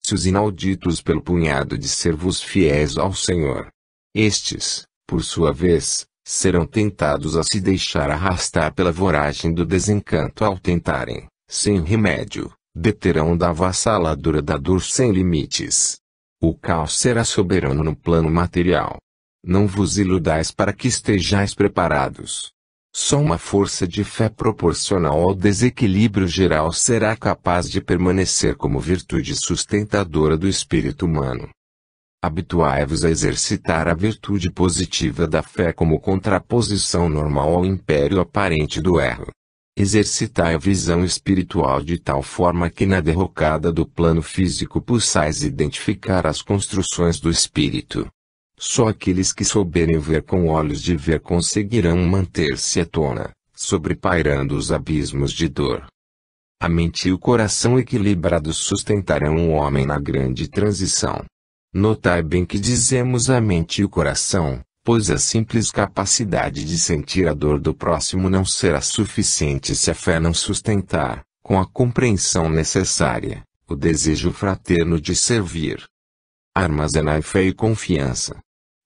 benefícios inauditos pelo punhado de servos fiéis ao Senhor. Estes, por sua vez, serão tentados a se deixar arrastar pela voragem do desencanto ao tentarem, sem remédio, deterão da avassaladora da dor sem limites. O caos será soberano no plano material. Não vos iludais para que estejais preparados. Só uma força de fé proporcional ao desequilíbrio geral será capaz de permanecer como virtude sustentadora do espírito humano. Habituai-vos a exercitar a virtude positiva da fé como contraposição normal ao império aparente do erro. Exercitai a visão espiritual de tal forma que na derrocada do plano físico possais identificar as construções do espírito. Só aqueles que souberem ver com olhos de ver conseguirão manter-se à tona, sobrepairando os abismos de dor. A mente e o coração equilibrados sustentarão um homem na grande transição. Notai bem que dizemos a mente e o coração, pois a simples capacidade de sentir a dor do próximo não será suficiente se a fé não sustentar, com a compreensão necessária, o desejo fraterno de servir. Armazenai fé e confiança.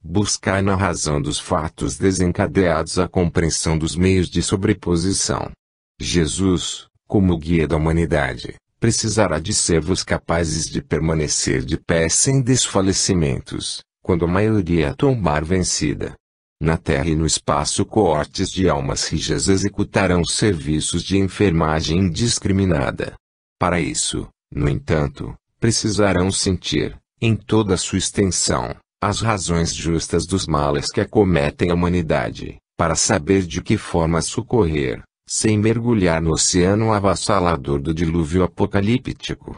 Buscai na razão dos fatos desencadeados a compreensão dos meios de sobreposição. Jesus, como guia da humanidade, precisará de servos capazes de permanecer de pé sem desfalecimentos, quando a maioria tombar vencida. Na terra e no espaço coortes de almas rijas executarão serviços de enfermagem indiscriminada. Para isso, no entanto, precisarão sentir, em toda a sua extensão, as razões justas dos males que acometem a humanidade, para saber de que forma socorrer, sem mergulhar no oceano avassalador do dilúvio apocalíptico.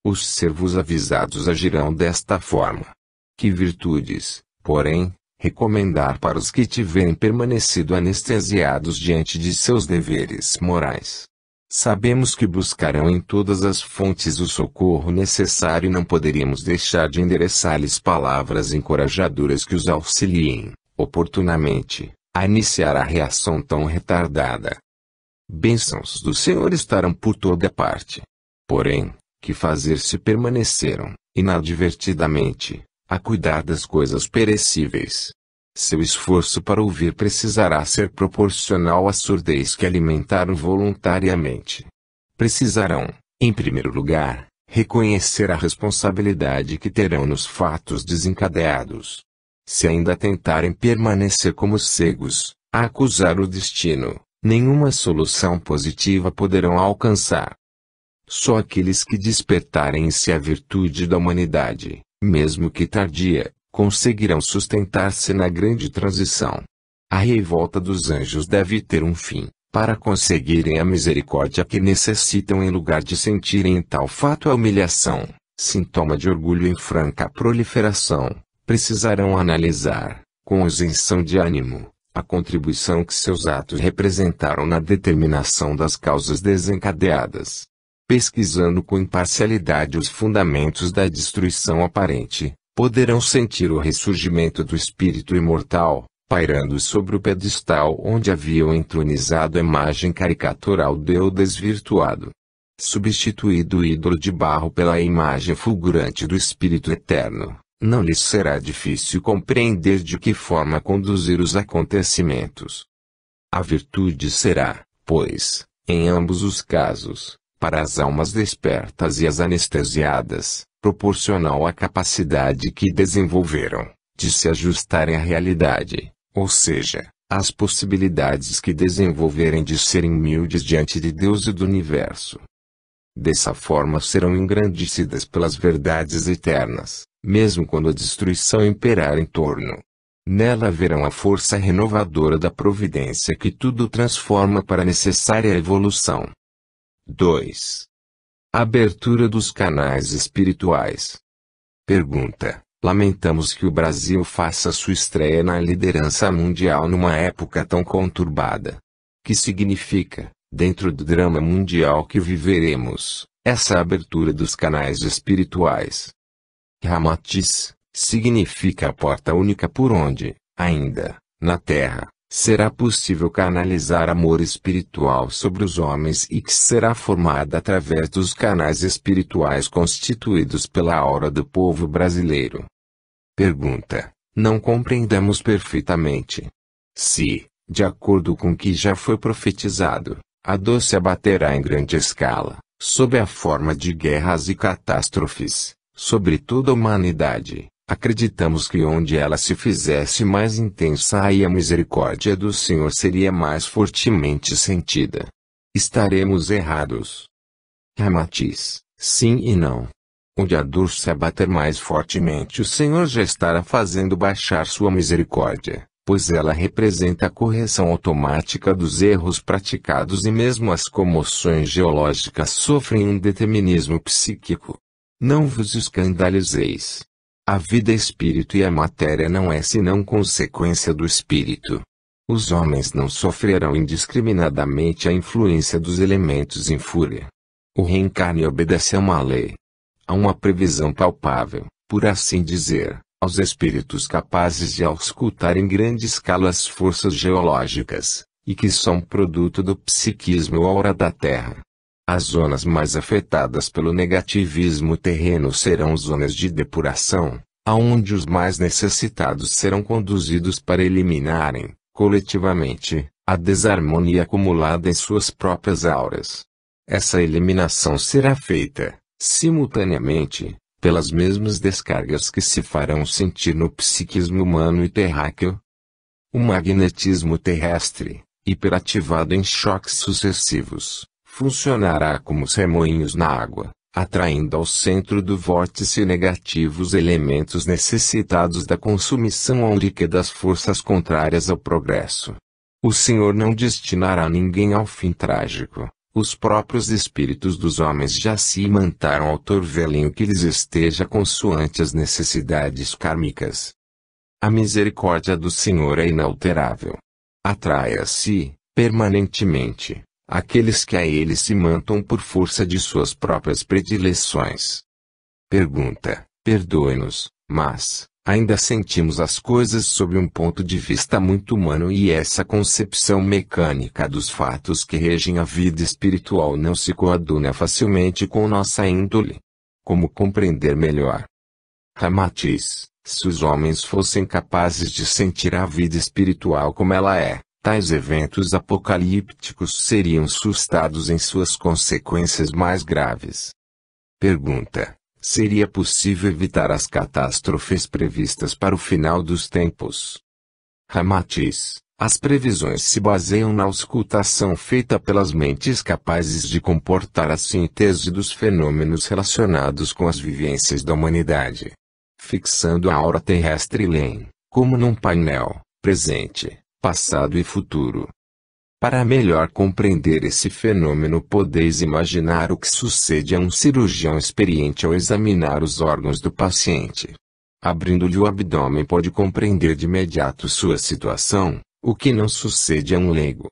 Os servos avisados agirão desta forma. Que virtudes, porém, recomendar para os que tiverem permanecido anestesiados diante de seus deveres morais? Sabemos que buscarão em todas as fontes o socorro necessário e não poderíamos deixar de endereçar-lhes palavras encorajadoras que os auxiliem, oportunamente, a iniciar a reação tão retardada. Bênçãos do Senhor estarão por toda parte. Porém, que fazer se permaneceram, inadvertidamente, a cuidar das coisas perecíveis? Seu esforço para ouvir precisará ser proporcional à surdez que alimentaram voluntariamente. Precisarão, em primeiro lugar, reconhecer a responsabilidade que terão nos fatos desencadeados. Se ainda tentarem permanecer como cegos, a acusar o destino, nenhuma solução positiva poderão alcançar. Só aqueles que despertarem em si a virtude da humanidade, mesmo que tardia, conseguirão sustentar-se na grande transição. A revolta dos anjos deve ter um fim, para conseguirem a misericórdia que necessitam em lugar de sentirem em tal fato a humilhação, sintoma de orgulho em franca proliferação, precisarão analisar, com isenção de ânimo, a contribuição que seus atos representaram na determinação das causas desencadeadas. Pesquisando com imparcialidade os fundamentos da destruição aparente, poderão sentir o ressurgimento do espírito imortal, pairando sobre o pedestal onde haviam entronizado a imagem caricatural do eu desvirtuado. Substituído o ídolo de barro pela imagem fulgurante do espírito eterno, não lhes será difícil compreender de que forma conduzir os acontecimentos. A virtude será, pois, em ambos os casos, para as almas despertas e as anestesiadas, proporcional à capacidade que desenvolveram, de se ajustarem à realidade, ou seja, às possibilidades que desenvolverem de serem humildes diante de Deus e do universo. Dessa forma serão engrandecidas pelas verdades eternas, mesmo quando a destruição imperar em torno. Nela verão a força renovadora da providência que tudo transforma para a necessária evolução. 2. Abertura dos canais espirituais. Pergunta: lamentamos que o Brasil faça sua estreia na liderança mundial numa época tão conturbada. Que significa, dentro do drama mundial que viveremos, essa abertura dos canais espirituais? Ramatiz significa a porta única por onde, ainda, na Terra, será possível canalizar amor espiritual sobre os homens e que será formada através dos canais espirituais constituídos pela aura do povo brasileiro. Pergunta: não compreendemos perfeitamente. Se, de acordo com o que já foi profetizado, a dor se abaterá em grande escala, sob a forma de guerras e catástrofes, sobre toda a humanidade, acreditamos que onde ela se fizesse mais intensa aí a misericórdia do Senhor seria mais fortemente sentida. Estaremos errados. Ramatiz: sim e não. Onde a dor se abater mais fortemente, o Senhor já estará fazendo baixar sua misericórdia, pois ela representa a correção automática dos erros praticados e mesmo as comoções geológicas sofrem um determinismo psíquico. Não vos escandalizeis. A vida espírito e a matéria não é senão consequência do espírito. Os homens não sofrerão indiscriminadamente a influência dos elementos em fúria. O reencarne obedece a uma lei. A uma previsão palpável, por assim dizer, aos espíritos capazes de auscultar em grande escala as forças geológicas, e que são produto do psiquismo aura da Terra. As zonas mais afetadas pelo negativismo terreno serão zonas de depuração, aonde os mais necessitados serão conduzidos para eliminarem, coletivamente, a desarmonia acumulada em suas próprias auras. Essa eliminação será feita, simultaneamente, pelas mesmas descargas que se farão sentir no psiquismo humano e terráqueo. O magnetismo terrestre, hiperativado em choques sucessivos, funcionará como os remoinhos na água, atraindo ao centro do vórtice negativos elementos necessitados da consumição áurica das forças contrárias ao progresso. O Senhor não destinará ninguém ao fim trágico. Os próprios espíritos dos homens já se imantaram ao torvelinho que lhes esteja consoante as necessidades kármicas. A misericórdia do Senhor é inalterável. Atrai a si, permanentemente, aqueles que a ele se imantam por força de suas próprias predileções. Pergunta: perdoe-nos, mas ainda sentimos as coisas sob um ponto de vista muito humano e essa concepção mecânica dos fatos que regem a vida espiritual não se coaduna facilmente com nossa índole. Como compreender melhor? Ramatiz: se os homens fossem capazes de sentir a vida espiritual como ela é, tais eventos apocalípticos seriam sustados em suas consequências mais graves. Pergunta: seria possível evitar as catástrofes previstas para o final dos tempos? Ramatiz: as previsões se baseiam na auscultação feita pelas mentes capazes de comportar a síntese dos fenômenos relacionados com as vivências da humanidade. Fixando a aura terrestre leem, como num painel, presente, passado e futuro. Para melhor compreender esse fenômeno podeis imaginar o que sucede a um cirurgião experiente ao examinar os órgãos do paciente. Abrindo-lhe o abdômen pode compreender de imediato sua situação, o que não sucede a um leigo.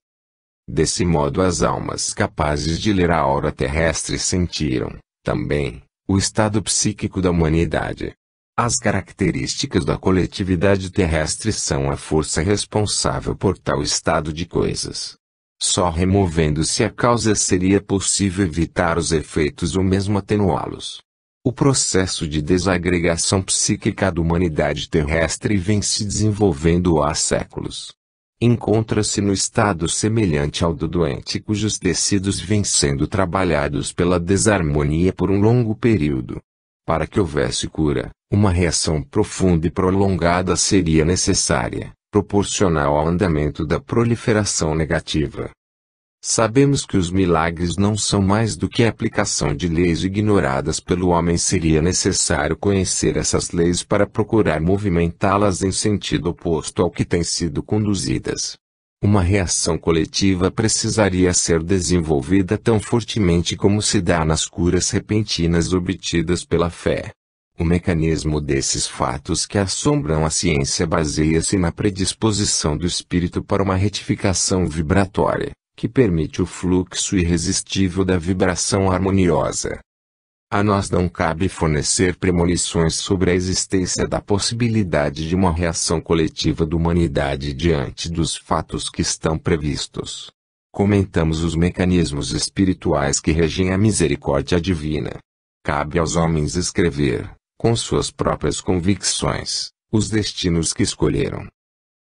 Desse modo as almas capazes de ler a aura terrestre sentiram, também, o estado psíquico da humanidade. As características da coletividade terrestre são a força responsável por tal estado de coisas. Só removendo-se a causa seria possível evitar os efeitos ou mesmo atenuá-los. O processo de desagregação psíquica da humanidade terrestre vem se desenvolvendo há séculos. Encontra-se no estado semelhante ao do doente cujos tecidos vêm sendo trabalhados pela desarmonia por um longo período. Para que houvesse cura, uma reação profunda e prolongada seria necessária, proporcional ao andamento da proliferação negativa. Sabemos que os milagres não são mais do que a aplicação de leis ignoradas pelo homem. Seria necessário conhecer essas leis para procurar movimentá-las em sentido oposto ao que têm sido conduzidas. Uma reação coletiva precisaria ser desenvolvida tão fortemente como se dá nas curas repentinas obtidas pela fé. O mecanismo desses fatos que assombram a ciência baseia-se na predisposição do espírito para uma retificação vibratória, que permite o fluxo irresistível da vibração harmoniosa. A nós não cabe fornecer premonições sobre a existência da possibilidade de uma reação coletiva da humanidade diante dos fatos que estão previstos. Comentamos os mecanismos espirituais que regem a misericórdia divina. Cabe aos homens escrever, com suas próprias convicções, os destinos que escolheram.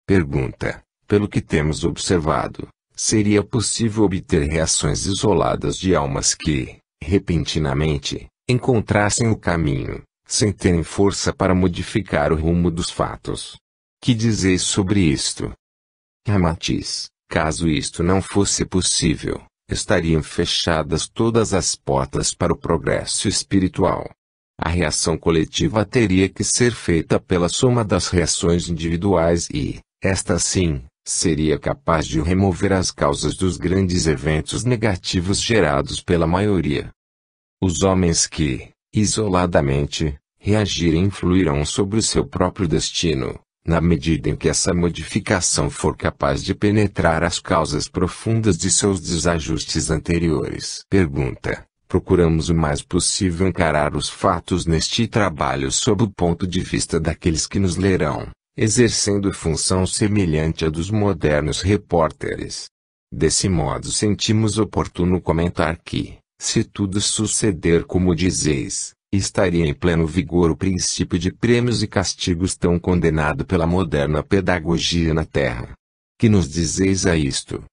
Pergunta: pelo que temos observado, seria possível obter reações isoladas de almas que, repentinamente, encontrassem o caminho, sem terem força para modificar o rumo dos fatos? Que dizeis sobre isto? Ramatiz: caso isto não fosse possível, estariam fechadas todas as portas para o progresso espiritual. A reação coletiva teria que ser feita pela soma das reações individuais e, esta sim, seria capaz de remover as causas dos grandes eventos negativos gerados pela maioria. Os homens que, isoladamente, reagirem influirão sobre o seu próprio destino, na medida em que essa modificação for capaz de penetrar as causas profundas de seus desajustes anteriores. Pergunta: procuramos o mais possível encarar os fatos neste trabalho sob o ponto de vista daqueles que nos lerão, exercendo função semelhante à dos modernos repórteres. Desse modo sentimos oportuno comentar que, se tudo suceder como dizeis, estaria em pleno vigor o princípio de prêmios e castigos tão condenado pela moderna pedagogia na Terra. Que nos dizeis a isto?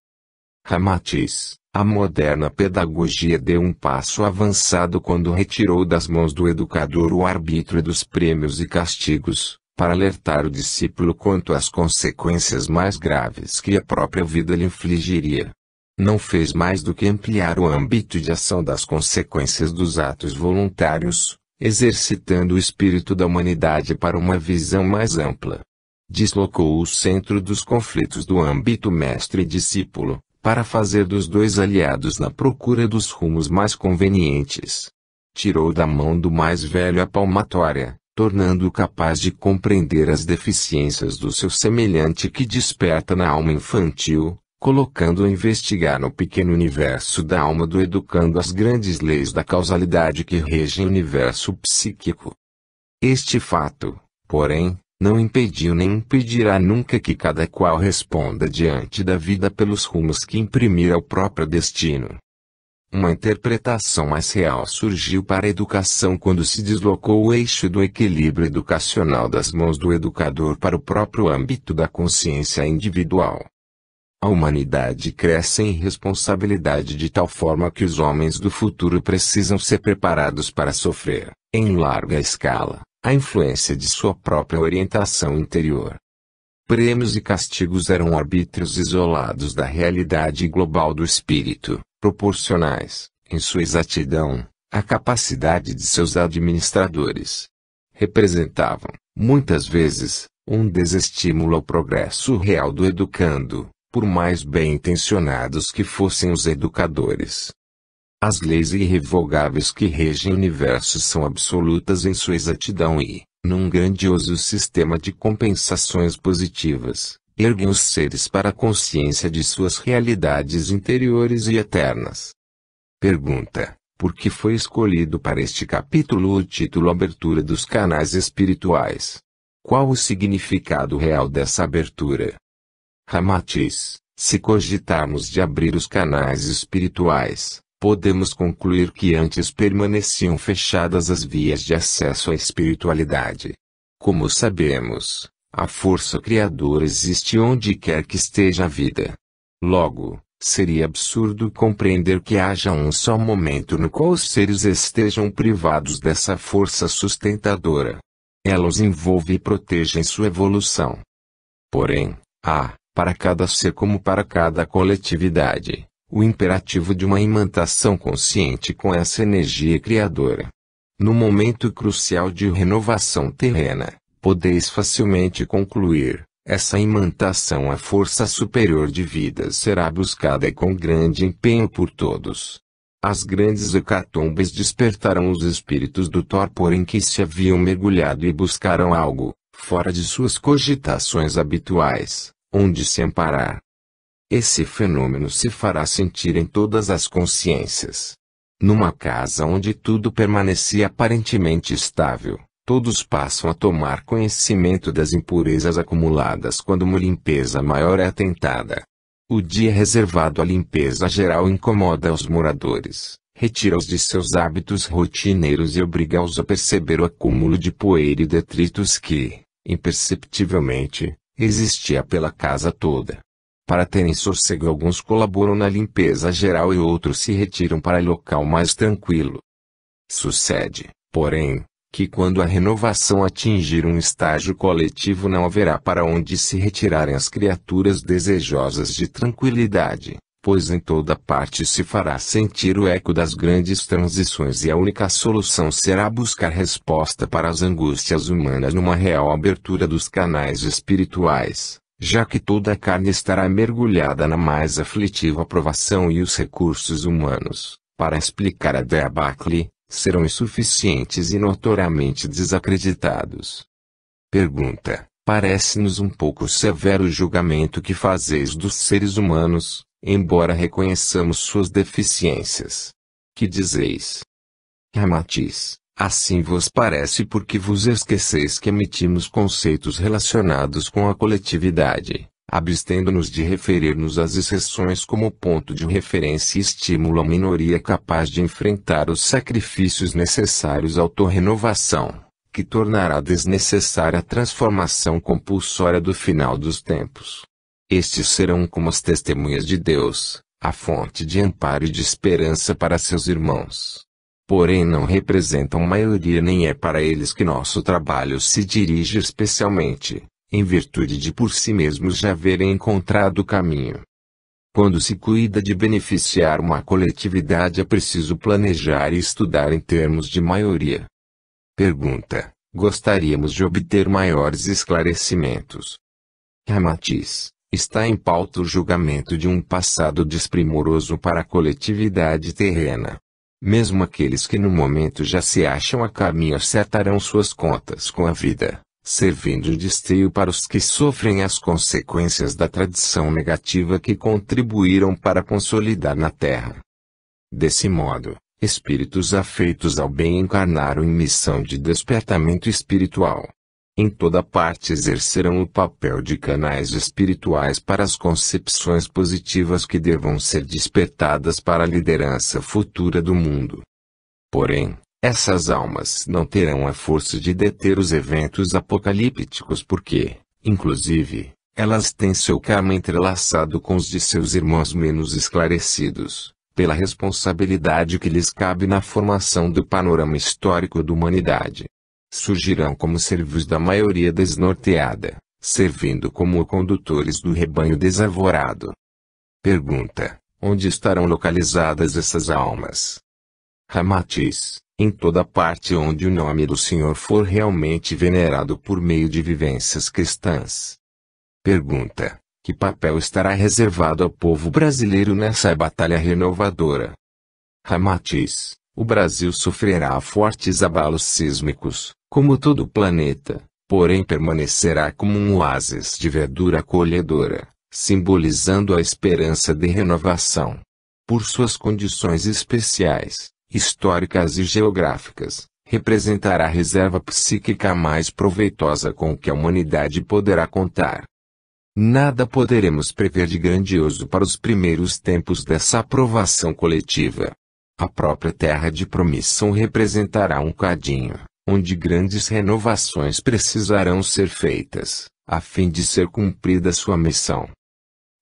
Ramatiz: a moderna pedagogia deu um passo avançado quando retirou das mãos do educador o arbítrio dos prêmios e castigos, para alertar o discípulo quanto às consequências mais graves que a própria vida lhe infligiria. Não fez mais do que ampliar o âmbito de ação das consequências dos atos voluntários, exercitando o espírito da humanidade para uma visão mais ampla. Deslocou o centro dos conflitos do âmbito mestre e discípulo, para fazer dos dois aliados na procura dos rumos mais convenientes. Tirou da mão do mais velho a palmatória, tornando-o capaz de compreender as deficiências do seu semelhante que desperta na alma infantil, colocando-o a investigar no pequeno universo da alma do educando as grandes leis da causalidade que regem o universo psíquico. Este fato, porém, não impediu nem impedirá nunca que cada qual responda diante da vida pelos rumos que imprimir ao próprio destino. Uma interpretação mais real surgiu para a educação quando se deslocou o eixo do equilíbrio educacional das mãos do educador para o próprio âmbito da consciência individual. A humanidade cresce em responsabilidade de tal forma que os homens do futuro precisam ser preparados para sofrer, em larga escala, a influência de sua própria orientação interior. Prêmios e castigos eram arbítrios isolados da realidade global do espírito, proporcionais, em sua exatidão, à capacidade de seus administradores. Representavam, muitas vezes, um desestímulo ao progresso real do educando, por mais bem-intencionados que fossem os educadores. As leis irrevogáveis que regem o universo são absolutas em sua exatidão e, num grandioso sistema de compensações positivas, erguem os seres para a consciência de suas realidades interiores e eternas. Pergunta: por que foi escolhido para este capítulo o título Abertura dos Canais Espirituais? Qual o significado real dessa abertura? Ramatiz: se cogitarmos de abrir os canais espirituais, podemos concluir que antes permaneciam fechadas as vias de acesso à espiritualidade. Como sabemos, a força criadora existe onde quer que esteja a vida. Logo, seria absurdo compreender que haja um só momento no qual os seres estejam privados dessa força sustentadora. Ela os envolve e protege em sua evolução. Porém, para cada ser como para cada coletividade, o imperativo de uma imantação consciente com essa energia criadora. No momento crucial de renovação terrena, podeis facilmente concluir, essa imantação à força superior de vida será buscada e com grande empenho por todos. As grandes hecatombes despertarão os espíritos do torpor em que se haviam mergulhado e buscarão algo, fora de suas cogitações habituais, onde se amparar. Esse fenômeno se fará sentir em todas as consciências. Numa casa onde tudo permanecia aparentemente estável, todos passam a tomar conhecimento das impurezas acumuladas quando uma limpeza maior é tentada. O dia reservado à limpeza geral incomoda os moradores, retira-os de seus hábitos rotineiros e obriga-os a perceber o acúmulo de poeira e detritos que, imperceptivelmente, existia pela casa toda. Para terem sossego, alguns colaboram na limpeza geral e outros se retiram para local mais tranquilo. Sucede, porém, que quando a renovação atingir um estágio coletivo não haverá para onde se retirarem as criaturas desejosas de tranquilidade, pois em toda parte se fará sentir o eco das grandes transições e a única solução será buscar resposta para as angústias humanas numa real abertura dos canais espirituais, já que toda a carne estará mergulhada na mais aflitiva provação e os recursos humanos, para explicar a debacle, serão insuficientes e notoriamente desacreditados. Pergunta: parece-nos um pouco severo o julgamento que fazeis dos seres humanos, embora reconheçamos suas deficiências. Que dizeis? Ramatiz: assim vos parece porque vos esqueceis que emitimos conceitos relacionados com a coletividade, abstendo-nos de referir-nos às exceções como ponto de referência e estímulo à minoria capaz de enfrentar os sacrifícios necessários à autorrenovação, que tornará desnecessária a transformação compulsória do final dos tempos. Estes serão como as testemunhas de Deus, a fonte de amparo e de esperança para seus irmãos. Porém não representam maioria, nem é para eles que nosso trabalho se dirige especialmente, em virtude de por si mesmos já haverem encontrado o caminho. Quando se cuida de beneficiar uma coletividade é preciso planejar e estudar em termos de maioria. Pergunta: gostaríamos de obter maiores esclarecimentos. Ramatiz: está em pauta o julgamento de um passado desprimoroso para a coletividade terrena. Mesmo aqueles que no momento já se acham a caminho acertarão suas contas com a vida, servindo de esteio para os que sofrem as consequências da tradição negativa que contribuíram para consolidar na Terra. Desse modo, espíritos afeitos ao bem encarnaram em missão de despertamento espiritual. Em toda parte exercerão o papel de canais espirituais para as concepções positivas que devam ser despertadas para a liderança futura do mundo. Porém, essas almas não terão a força de deter os eventos apocalípticos porque, inclusive, elas têm seu karma entrelaçado com os de seus irmãos menos esclarecidos, pela responsabilidade que lhes cabe na formação do panorama histórico da humanidade. Surgirão como servos da maioria desnorteada, servindo como condutores do rebanho desarvorado. Pergunta: onde estarão localizadas essas almas? Ramatiz: em toda parte onde o nome do Senhor for realmente venerado por meio de vivências cristãs. Pergunta: que papel estará reservado ao povo brasileiro nessa batalha renovadora? Ramatiz: o Brasil sofrerá fortes abalos sísmicos, como todo o planeta, porém permanecerá como um oásis de verdura acolhedora, simbolizando a esperança de renovação. Por suas condições especiais, históricas e geográficas, representará a reserva psíquica mais proveitosa com que a humanidade poderá contar. Nada poderemos prever de grandioso para os primeiros tempos dessa aprovação coletiva. A própria terra de promissão representará um cadinho, onde grandes renovações precisarão ser feitas, a fim de ser cumprida sua missão.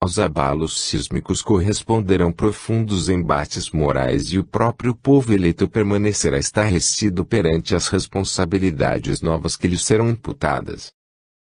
Aos abalos sísmicos corresponderão profundos embates morais e o próprio povo eleito permanecerá estarrecido perante as responsabilidades novas que lhe serão imputadas.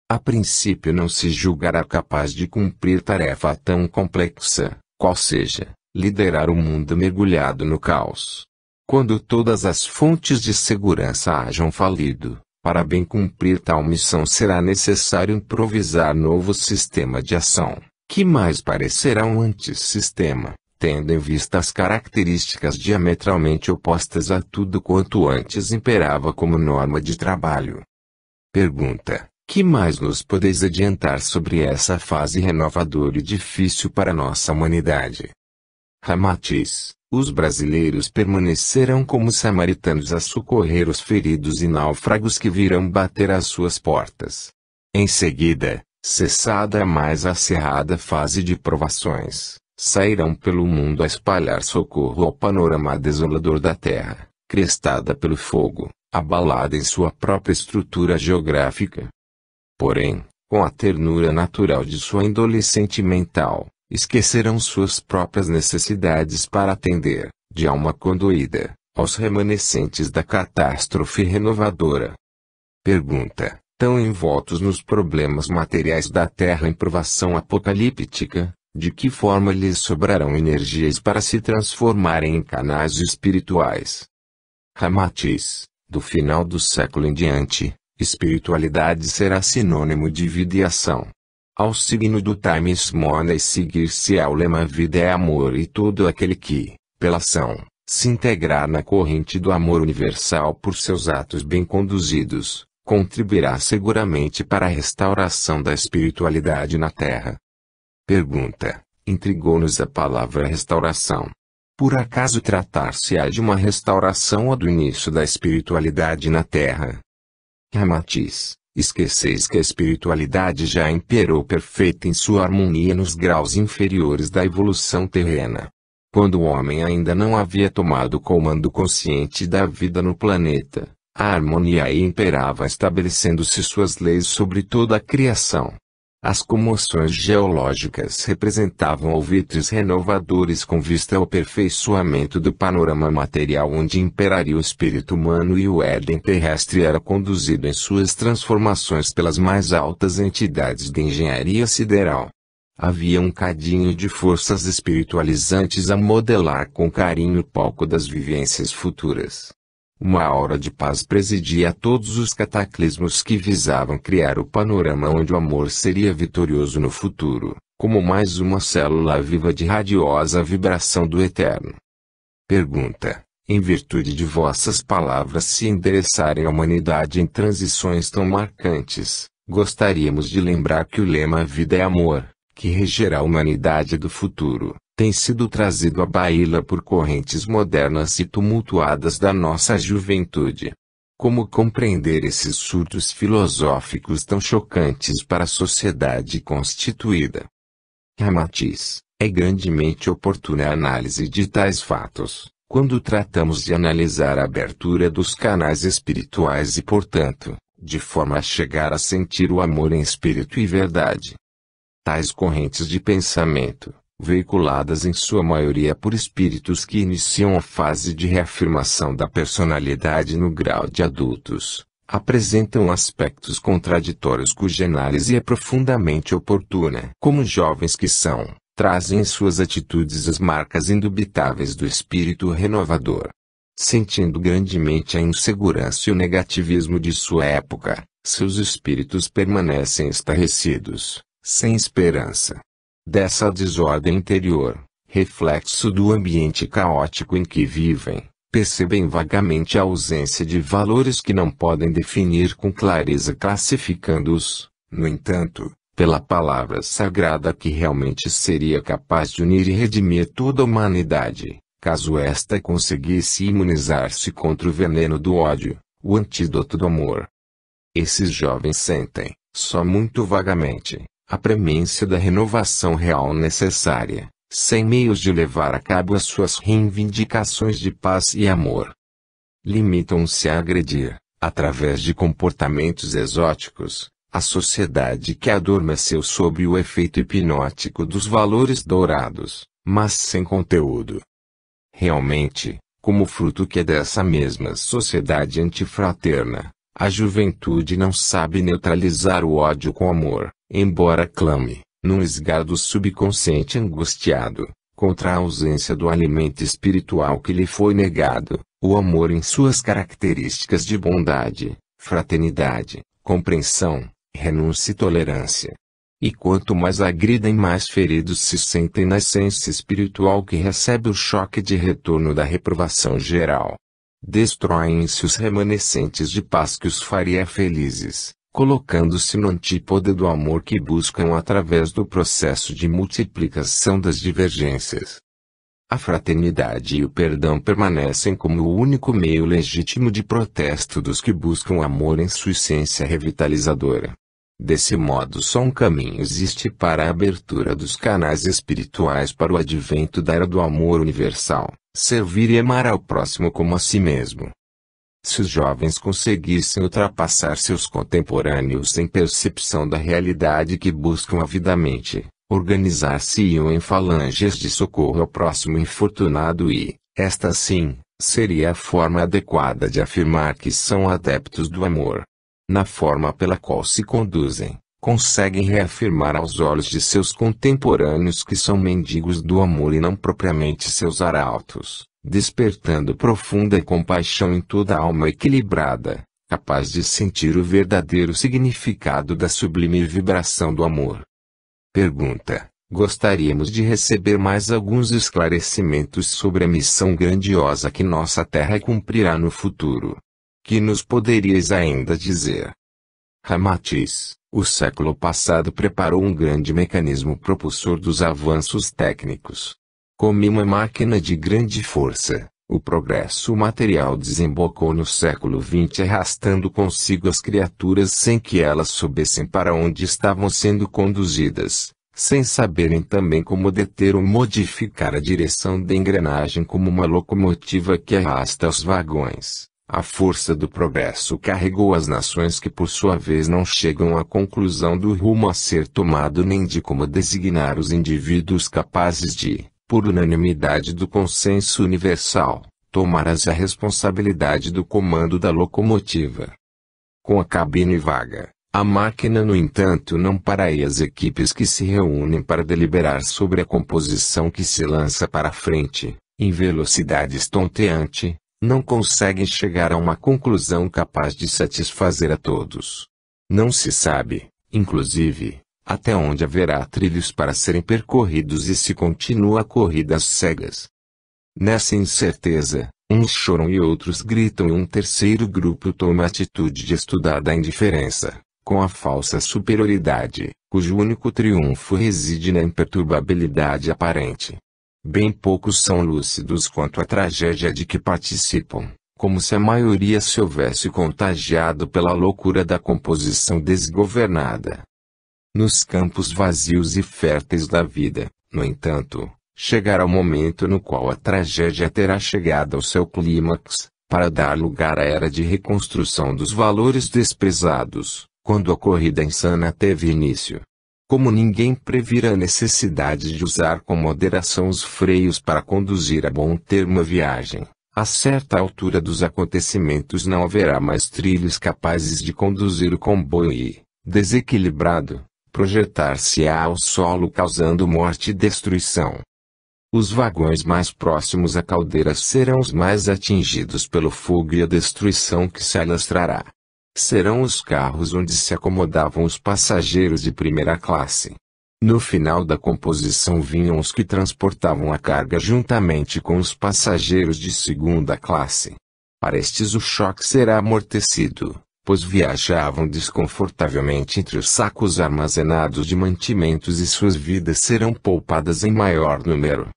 A princípio não se julgará capaz de cumprir tarefa tão complexa, qual seja, liderar o mundo mergulhado no caos. Quando todas as fontes de segurança hajam falido, para bem cumprir tal missão será necessário improvisar novo sistema de ação, que mais parecerá um antissistema, tendo em vista as características diametralmente opostas a tudo quanto antes imperava como norma de trabalho. Pergunta: que mais nos podeis adiantar sobre essa fase renovadora e difícil para nossa humanidade? Ramatiz: Os brasileiros permanecerão como samaritanos a socorrer os feridos e náufragos que virão bater às suas portas. Em seguida, cessada a mais acirrada fase de provações, sairão pelo mundo a espalhar socorro ao panorama desolador da terra, crestada pelo fogo, abalada em sua própria estrutura geográfica. Porém, com a ternura natural de sua índole sentimental, esquecerão suas próprias necessidades para atender, de alma condoída, aos remanescentes da catástrofe renovadora. Pergunta: tão envoltos nos problemas materiais da terra em provação apocalíptica, de que forma lhes sobrarão energias para se transformarem em canais espirituais? Ramatiz: do final do século em diante, espiritualidade será sinônimo de vida e ação. Ao signo do Times Money seguir-se-á o lema vida é amor e todo aquele que, pela ação, se integrar na corrente do amor universal por seus atos bem conduzidos, contribuirá seguramente para a restauração da espiritualidade na Terra. Pergunta: intrigou-nos a palavra restauração. Por acaso tratar-se-á de uma restauração ou do início da espiritualidade na Terra? Ramatiz: esqueceis que a espiritualidade já imperou perfeita em sua harmonia nos graus inferiores da evolução terrena. Quando o homem ainda não havia tomado o comando consciente da vida no planeta, a harmonia aí imperava, estabelecendo-se suas leis sobre toda a criação. As comoções geológicas representavam alvitres renovadores com vista ao aperfeiçoamento do panorama material onde imperaria o espírito humano, e o Éden terrestre era conduzido em suas transformações pelas mais altas entidades de engenharia sideral. Havia um cadinho de forças espiritualizantes a modelar com carinho o palco das vivências futuras. Uma aura de paz presidia todos os cataclismos que visavam criar o panorama onde o amor seria vitorioso no futuro, como mais uma célula viva de radiosa vibração do eterno. Pergunta: em virtude de vossas palavras se endereçarem à humanidade em transições tão marcantes, gostaríamos de lembrar que o lema vida é amor, que regerá a humanidade do futuro, tem sido trazido à baila por correntes modernas e tumultuadas da nossa juventude. Como compreender esses surtos filosóficos tão chocantes para a sociedade constituída? Ramatiz: é grandemente oportuna a análise de tais fatos, quando tratamos de analisar a abertura dos canais espirituais e, portanto, de forma a chegar a sentir o amor em espírito e verdade. Tais correntes de pensamento, veiculadas em sua maioria por espíritos que iniciam a fase de reafirmação da personalidade no grau de adultos, apresentam aspectos contraditórios cuja análise é profundamente oportuna. Como jovens que são, trazem em suas atitudes as marcas indubitáveis do espírito renovador. Sentindo grandemente a insegurança e o negativismo de sua época, seus espíritos permanecem estarrecidos, sem esperança. Dessa desordem interior, reflexo do ambiente caótico em que vivem, percebem vagamente a ausência de valores que não podem definir com clareza, classificando-os, no entanto, pela palavra sagrada que realmente seria capaz de unir e redimir toda a humanidade, caso esta conseguisse imunizar-se contra o veneno do ódio, o antídoto do amor. Esses jovens sentem, só muito vagamente, a premência da renovação real necessária, sem meios de levar a cabo as suas reivindicações de paz e amor. Limitam-se a agredir, através de comportamentos exóticos, a sociedade que adormeceu sob o efeito hipnótico dos valores dourados, mas sem conteúdo. Realmente, como fruto que é dessa mesma sociedade antifraterna, a juventude não sabe neutralizar o ódio com amor, embora clame, num esgardo subconsciente angustiado, contra a ausência do alimento espiritual que lhe foi negado, o amor em suas características de bondade, fraternidade, compreensão, renúncia e tolerância. E quanto mais agridem, mais feridos se sentem na essência espiritual que recebe o choque de retorno da reprovação geral. Destroem-se os remanescentes de paz que os faria felizes, colocando-se no antípode do amor que buscam através do processo de multiplicação das divergências. A fraternidade e o perdão permanecem como o único meio legítimo de protesto dos que buscam o amor em sua essência revitalizadora. Desse modo, só um caminho existe para a abertura dos canais espirituais para o advento da era do amor universal: servir e amar ao próximo como a si mesmo. Se os jovens conseguissem ultrapassar seus contemporâneos em percepção da realidade que buscam avidamente, organizar-se-iam em falanges de socorro ao próximo infortunado e, esta sim, seria a forma adequada de afirmar que são adeptos do amor. Na forma pela qual se conduzem, conseguem reafirmar aos olhos de seus contemporâneos que são mendigos do amor e não propriamente seus arautos, despertando profunda compaixão em toda a alma equilibrada, capaz de sentir o verdadeiro significado da sublime vibração do amor. Pergunta: gostaríamos de receber mais alguns esclarecimentos sobre a missão grandiosa que nossa Terra cumprirá no futuro. Que nos poderias ainda dizer? Ramatiz: o século passado preparou um grande mecanismo propulsor dos avanços técnicos. Como uma máquina de grande força, o progresso material desembocou no século XX arrastando consigo as criaturas sem que elas soubessem para onde estavam sendo conduzidas, sem saberem também como deter ou modificar a direção da engrenagem como uma locomotiva que arrasta os vagões. A força do progresso carregou as nações que por sua vez não chegam à conclusão do rumo a ser tomado nem de como designar os indivíduos capazes de, por unanimidade do consenso universal, tomar a responsabilidade do comando da locomotiva. Com a cabine vaga, a máquina no entanto não para e as equipes que se reúnem para deliberar sobre a composição que se lança para frente, em velocidade estonteante, não conseguem chegar a uma conclusão capaz de satisfazer a todos. Não se sabe, inclusive, até onde haverá trilhos para serem percorridos e se continua a corrida às cegas. Nessa incerteza, uns choram e outros gritam e um terceiro grupo toma a atitude de estudada indiferença, com a falsa superioridade, cujo único triunfo reside na imperturbabilidade aparente. Bem poucos são lúcidos quanto à tragédia de que participam, como se a maioria se houvesse contagiado pela loucura da composição desgovernada. Nos campos vazios e férteis da vida, no entanto, chegará o momento no qual a tragédia terá chegado ao seu clímax, para dar lugar à era de reconstrução dos valores desprezados, quando a corrida insana teve início. Como ninguém previra a necessidade de usar com moderação os freios para conduzir a bom termo a viagem, a certa altura dos acontecimentos não haverá mais trilhos capazes de conduzir o comboio e, desequilibrado, projetar-se-á ao solo causando morte e destruição. Os vagões mais próximos à caldeira serão os mais atingidos pelo fogo e a destruição que se alastrará. Serão os carros onde se acomodavam os passageiros de primeira classe. No final da composição vinham os que transportavam a carga juntamente com os passageiros de segunda classe. Para estes o choque será amortecido, pois viajavam desconfortavelmente entre os sacos armazenados de mantimentos e suas vidas serão poupadas em maior número.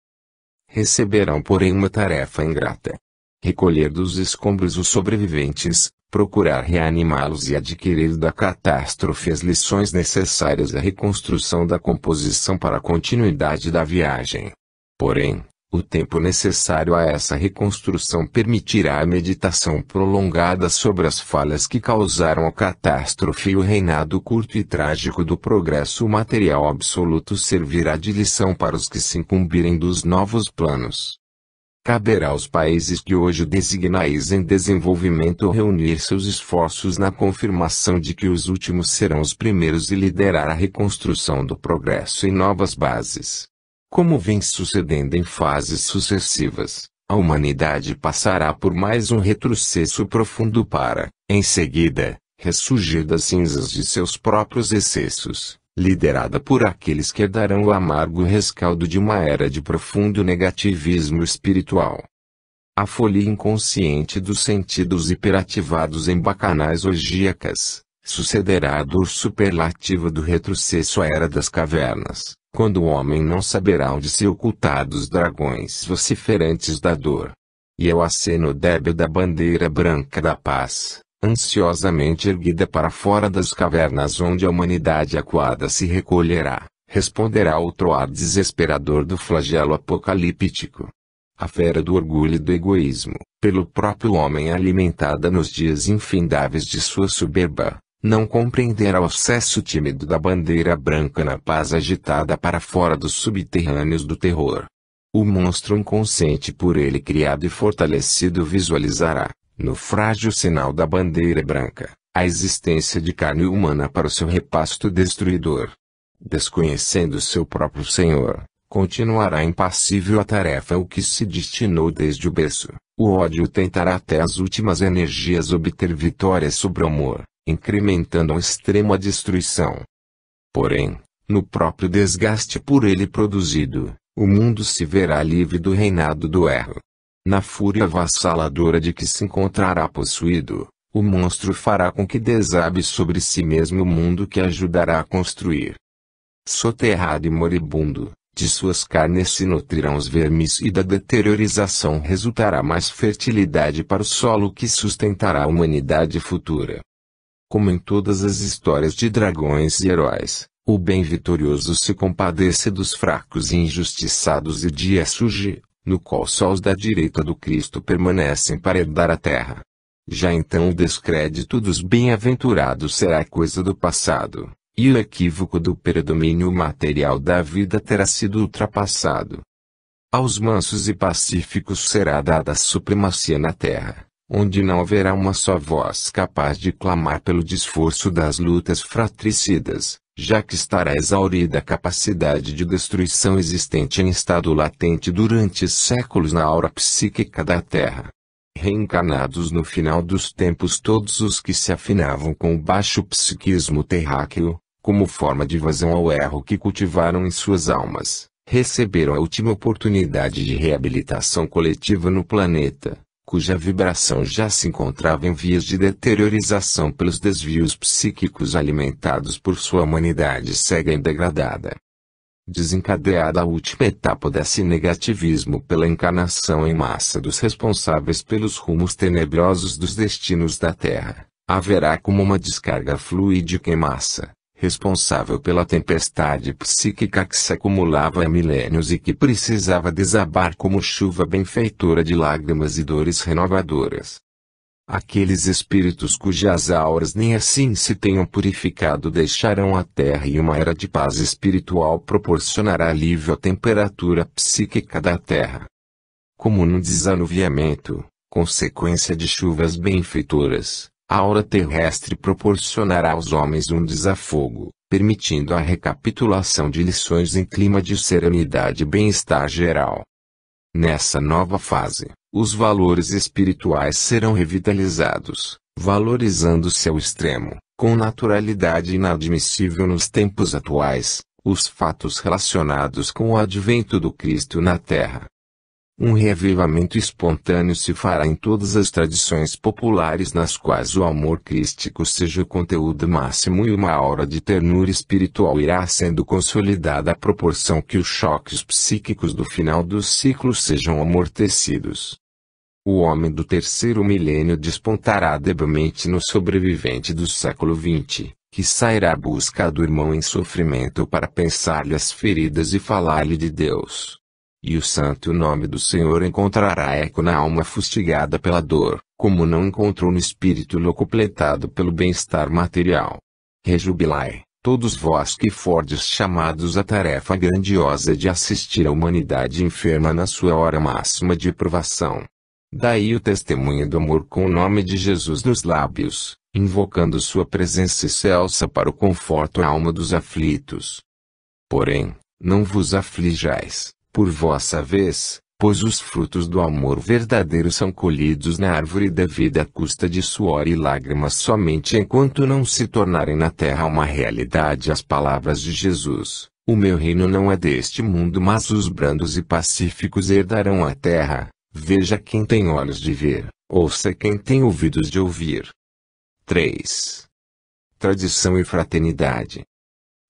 Receberão porém uma tarefa ingrata: recolher dos escombros os sobreviventes, procurar reanimá-los e adquirir da catástrofe as lições necessárias à reconstrução da composição para a continuidade da viagem. Porém, o tempo necessário a essa reconstrução permitirá a meditação prolongada sobre as falhas que causaram a catástrofe e o reinado curto e trágico do progresso material absoluto servirá de lição para os que se incumbirem dos novos planos. Caberá aos países que hoje designais em desenvolvimento reunir seus esforços na confirmação de que os últimos serão os primeiros e liderar a reconstrução do progresso em novas bases. Como vem sucedendo em fases sucessivas, a humanidade passará por mais um retrocesso profundo para, em seguida, ressurgir das cinzas de seus próprios excessos, liderada por aqueles que herdarão o amargo rescaldo de uma era de profundo negativismo espiritual. A folia inconsciente dos sentidos hiperativados em bacanais orgíacas, Sucederá a dor superlativa do retrocesso à era das cavernas, quando o homem não saberá onde se ocultar dos dragões vociferantes da dor. E é o aceno débil da bandeira branca da paz, ansiosamente erguida para fora das cavernas onde a humanidade acuada se recolherá, responderá ao troar desesperador do flagelo apocalíptico. A fera do orgulho e do egoísmo, pelo próprio homem alimentada nos dias infindáveis de sua soberba, não compreenderá o acesso tímido da bandeira branca na paz agitada para fora dos subterrâneos do terror. O monstro inconsciente por ele criado e fortalecido visualizará, no frágil sinal da bandeira branca, a existência de carne humana para o seu repasto destruidor. Desconhecendo seu próprio Senhor, continuará impassível a tarefa o que se destinou desde o berço. O ódio tentará até as últimas energias obter vitória sobre o amor, incrementando ao extremo a destruição. Porém, no próprio desgaste por ele produzido, o mundo se verá livre do reinado do erro. Na fúria avassaladora de que se encontrará possuído, o monstro fará com que desabe sobre si mesmo o mundo que ajudará a construir. Soterrado e moribundo, de suas carnes se nutrirão os vermes e da deteriorização resultará mais fertilidade para o solo que sustentará a humanidade futura. Como em todas as histórias de dragões e heróis, o bem vitorioso se compadece dos fracos e injustiçados e dia surge, no qual só os da direita do Cristo permanecem para herdar a terra. Já então o descrédito dos bem-aventurados será coisa do passado, e o equívoco do predomínio material da vida terá sido ultrapassado. Aos mansos e pacíficos será dada a supremacia na terra, onde não haverá uma só voz capaz de clamar pelo desforço das lutas fratricidas, já que estará exaurida a capacidade de destruição existente em estado latente durante séculos na aura psíquica da Terra. Reencarnados no final dos tempos todos os que se afinavam com o baixo psiquismo terráqueo, como forma de evasão ao erro que cultivaram em suas almas, receberam a última oportunidade de reabilitação coletiva no planeta, cuja vibração já se encontrava em vias de deteriorização pelos desvios psíquicos alimentados por sua humanidade cega e degradada. Desencadeada a última etapa desse negativismo pela encarnação em massa dos responsáveis pelos rumos tenebrosos dos destinos da Terra, haverá como uma descarga fluídica em massa, responsável pela tempestade psíquica que se acumulava há milênios e que precisava desabar como chuva benfeitora de lágrimas e dores renovadoras. Aqueles espíritos cujas auras nem assim se tenham purificado deixarão a Terra e uma era de paz espiritual proporcionará alívio à temperatura psíquica da Terra. Como num desanuviamento, consequência de chuvas benfeitoras, a aura terrestre proporcionará aos homens um desafogo, permitindo a recapitulação de lições em clima de serenidade e bem-estar geral. Nessa nova fase, os valores espirituais serão revitalizados, valorizando-se ao extremo, com naturalidade inadmissível nos tempos atuais, os fatos relacionados com o advento do Cristo na Terra. Um reavivamento espontâneo se fará em todas as tradições populares nas quais o amor crístico seja o conteúdo máximo e uma aura de ternura espiritual irá sendo consolidada à proporção que os choques psíquicos do final do ciclo sejam amortecidos. O homem do terceiro milênio despontará debilmente no sobrevivente do século XX, que sairá à busca do irmão em sofrimento para pensar-lhe as feridas e falar-lhe de Deus. E o santo nome do Senhor encontrará eco na alma fustigada pela dor, como não encontrou no espírito locupletado pelo bem-estar material. Rejubilai, todos vós que fordes chamados à tarefa grandiosa de assistir a humanidade enferma na sua hora máxima de provação. Daí o testemunho do amor com o nome de Jesus nos lábios, invocando sua presença excelsa para o conforto à alma dos aflitos. Porém, não vos aflijais, por vossa vez, pois os frutos do amor verdadeiro são colhidos na árvore da vida à custa de suor e lágrimas somente enquanto não se tornarem na terra uma realidade as palavras de Jesus. O meu reino não é deste mundo, mas os brandos e pacíficos herdarão a terra. Veja quem tem olhos de ver, ouça quem tem ouvidos de ouvir. 3. tradição e fraternidade.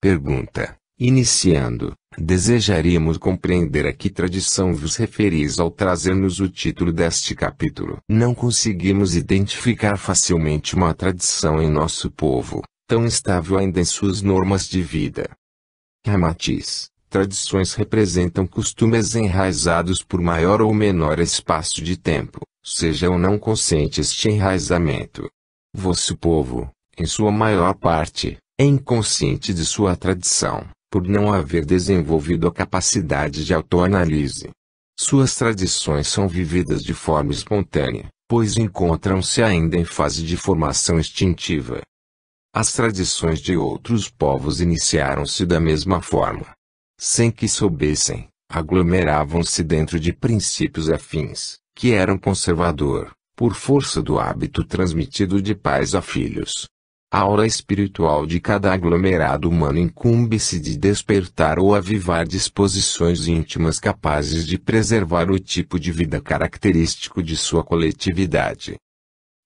Pergunta. Iniciando, desejaríamos compreender a que tradição vos referis ao trazer-nos o título deste capítulo. Não conseguimos identificar facilmente uma tradição em nosso povo, tão estável ainda em suas normas de vida. Ramatiz. Tradições representam costumes enraizados por maior ou menor espaço de tempo, seja ou não consciente este enraizamento. Vosso povo, em sua maior parte, é inconsciente de sua tradição, por não haver desenvolvido a capacidade de autoanálise. Suas tradições são vividas de forma espontânea, pois encontram-se ainda em fase de formação instintiva. As tradições de outros povos iniciaram-se da mesma forma. Sem que soubessem, aglomeravam-se dentro de princípios afins, que eram conservador, por força do hábito transmitido de pais a filhos. A aura espiritual de cada aglomerado humano incumbe-se de despertar ou avivar disposições íntimas capazes de preservar o tipo de vida característico de sua coletividade.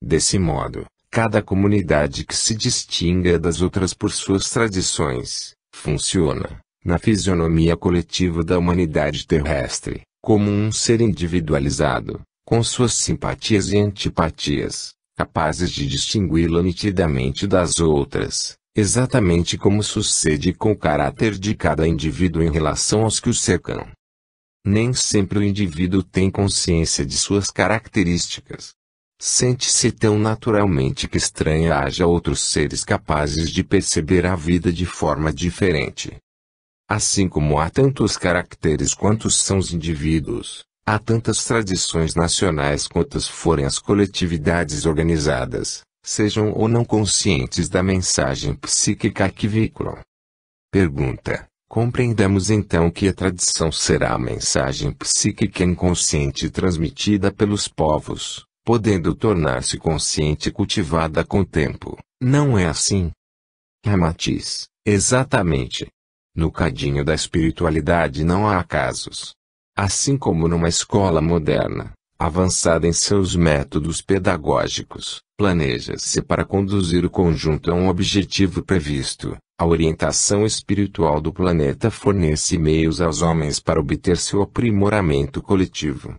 Desse modo, cada comunidade que se distinga das outras por suas tradições, funciona, na fisionomia coletiva da humanidade terrestre, como um ser individualizado, com suas simpatias e antipatias, capazes de distingui-la nitidamente das outras, exatamente como sucede com o caráter de cada indivíduo em relação aos que o cercam. Nem sempre o indivíduo tem consciência de suas características. Sente-se tão naturalmente que estranha haja outros seres capazes de perceber a vida de forma diferente. Assim como há tantos caracteres quantos são os indivíduos, há tantas tradições nacionais quantas forem as coletividades organizadas, sejam ou não conscientes da mensagem psíquica que veiculam. Pergunta. Compreendamos então que a tradição será a mensagem psíquica inconsciente transmitida pelos povos, podendo tornar-se consciente e cultivada com o tempo. Não é assim? Ramatiz. Exatamente. No cadinho da espiritualidade não há acasos. Assim como numa escola moderna, avançada em seus métodos pedagógicos, planeja-se para conduzir o conjunto a um objetivo previsto, a orientação espiritual do planeta fornece meios aos homens para obter seu aprimoramento coletivo.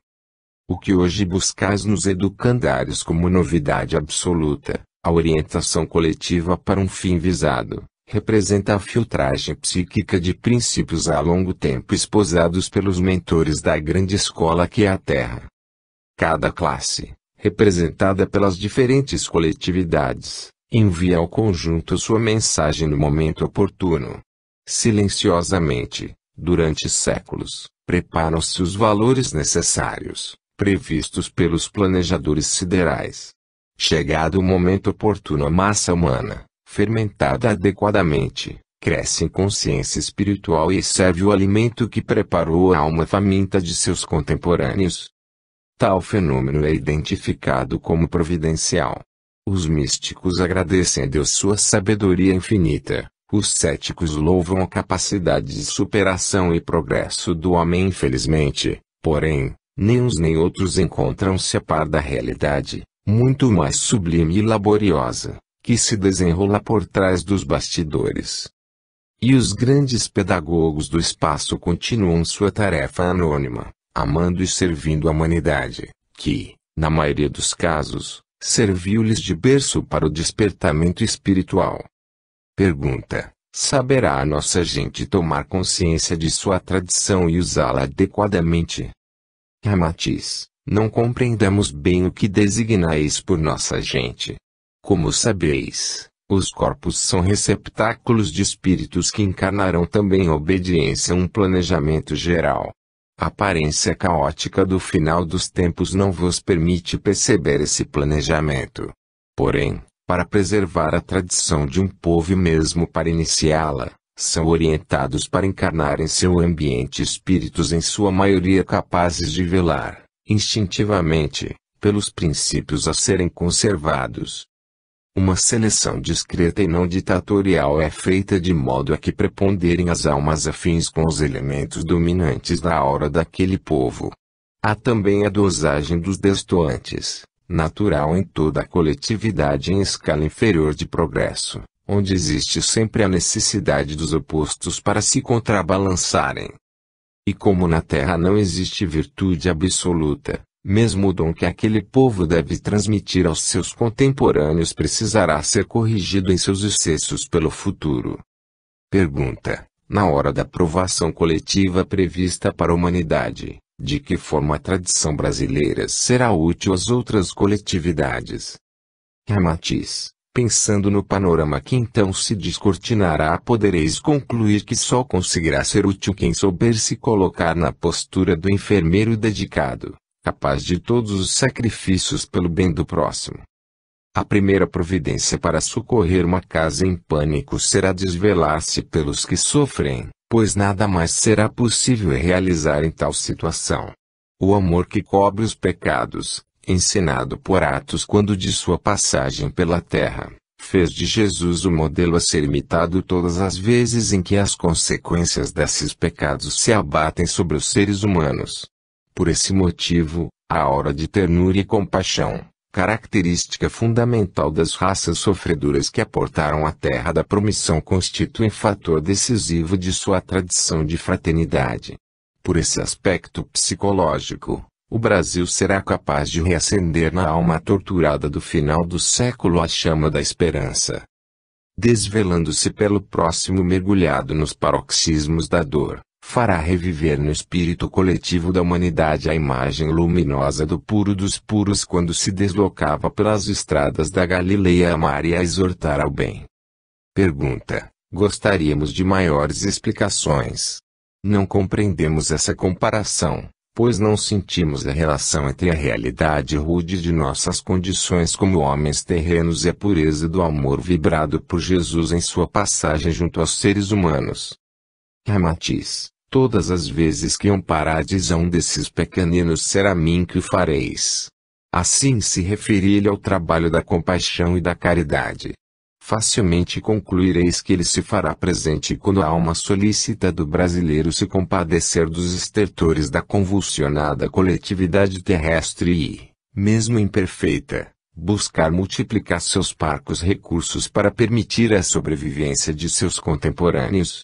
O que hoje buscais nos educandários como novidade absoluta, a orientação coletiva para um fim visado, representa a filtragem psíquica de princípios há longo tempo esposados pelos mentores da grande escola que é a Terra. Cada classe, representada pelas diferentes coletividades, envia ao conjunto sua mensagem no momento oportuno. Silenciosamente, durante séculos, preparam-se os valores necessários, previstos pelos planejadores siderais. Chegado o momento oportuno, a massa humana, fermentada adequadamente, cresce em consciência espiritual e serve o alimento que preparou a alma faminta de seus contemporâneos. Tal fenômeno é identificado como providencial. Os místicos agradecem a Deus sua sabedoria infinita, os céticos louvam a capacidade de superação e progresso do homem. Infelizmente, porém, nem uns nem outros encontram-se a par da realidade, muito mais sublime e laboriosa, que se desenrola por trás dos bastidores. E os grandes pedagogos do espaço continuam sua tarefa anônima, amando e servindo a humanidade, que, na maioria dos casos, serviu-lhes de berço para o despertamento espiritual. Pergunta. Saberá a nossa gente tomar consciência de sua tradição e usá-la adequadamente? Ramatiz. Não compreendemos bem o que designais por nossa gente. Como sabeis, os corpos são receptáculos de espíritos que encarnarão também em obediência a um planejamento geral. A aparência caótica do final dos tempos não vos permite perceber esse planejamento. Porém, para preservar a tradição de um povo e mesmo para iniciá-la, são orientados para encarnar em seu ambiente espíritos em sua maioria capazes de velar, instintivamente, pelos princípios a serem conservados. Uma seleção discreta e não ditatorial é feita de modo a que preponderem as almas afins com os elementos dominantes da aura daquele povo. Há também a dosagem dos destoantes, natural em toda a coletividade em escala inferior de progresso, onde existe sempre a necessidade dos opostos para se contrabalançarem. E como na Terra não existe virtude absoluta, mesmo o dom que aquele povo deve transmitir aos seus contemporâneos precisará ser corrigido em seus excessos pelo futuro. Pergunta: na hora da provação coletiva prevista para a humanidade, de que forma a tradição brasileira será útil às outras coletividades? Ramatiz: pensando no panorama que então se descortinará, podereis concluir que só conseguirá ser útil quem souber se colocar na postura do enfermeiro dedicado, capaz de todos os sacrifícios pelo bem do próximo. A primeira providência para socorrer uma casa em pânico será desvelar-se pelos que sofrem, pois nada mais será possível realizar em tal situação. O amor que cobre os pecados, ensinado por Atos quando de sua passagem pela terra, fez de Jesus o modelo a ser imitado todas as vezes em que as consequências desses pecados se abatem sobre os seres humanos. Por esse motivo, a aura de ternura e compaixão, característica fundamental das raças sofredoras que aportaram à terra da promissão, constitui fator decisivo de sua tradição de fraternidade. Por esse aspecto psicológico, o Brasil será capaz de reacender na alma torturada do final do século a chama da esperança. Desvelando-se pelo próximo mergulhado nos paroxismos da dor, fará reviver no espírito coletivo da humanidade a imagem luminosa do puro dos puros quando se deslocava pelas estradas da Galileia a amar e a exortar ao bem. Pergunta: gostaríamos de maiores explicações. Não compreendemos essa comparação, pois não sentimos a relação entre a realidade rude de nossas condições como homens terrenos e a pureza do amor vibrado por Jesus em sua passagem junto aos seres humanos. Ramatiz: todas as vezes que amparades a um desses pequeninos será a mim que o fareis. Assim se referir ao trabalho da compaixão e da caridade. Facilmente concluireis que ele se fará presente quando a alma solícita do brasileiro se compadecer dos estertores da convulsionada coletividade terrestre e, mesmo imperfeita, buscar multiplicar seus parcos recursos para permitir a sobrevivência de seus contemporâneos.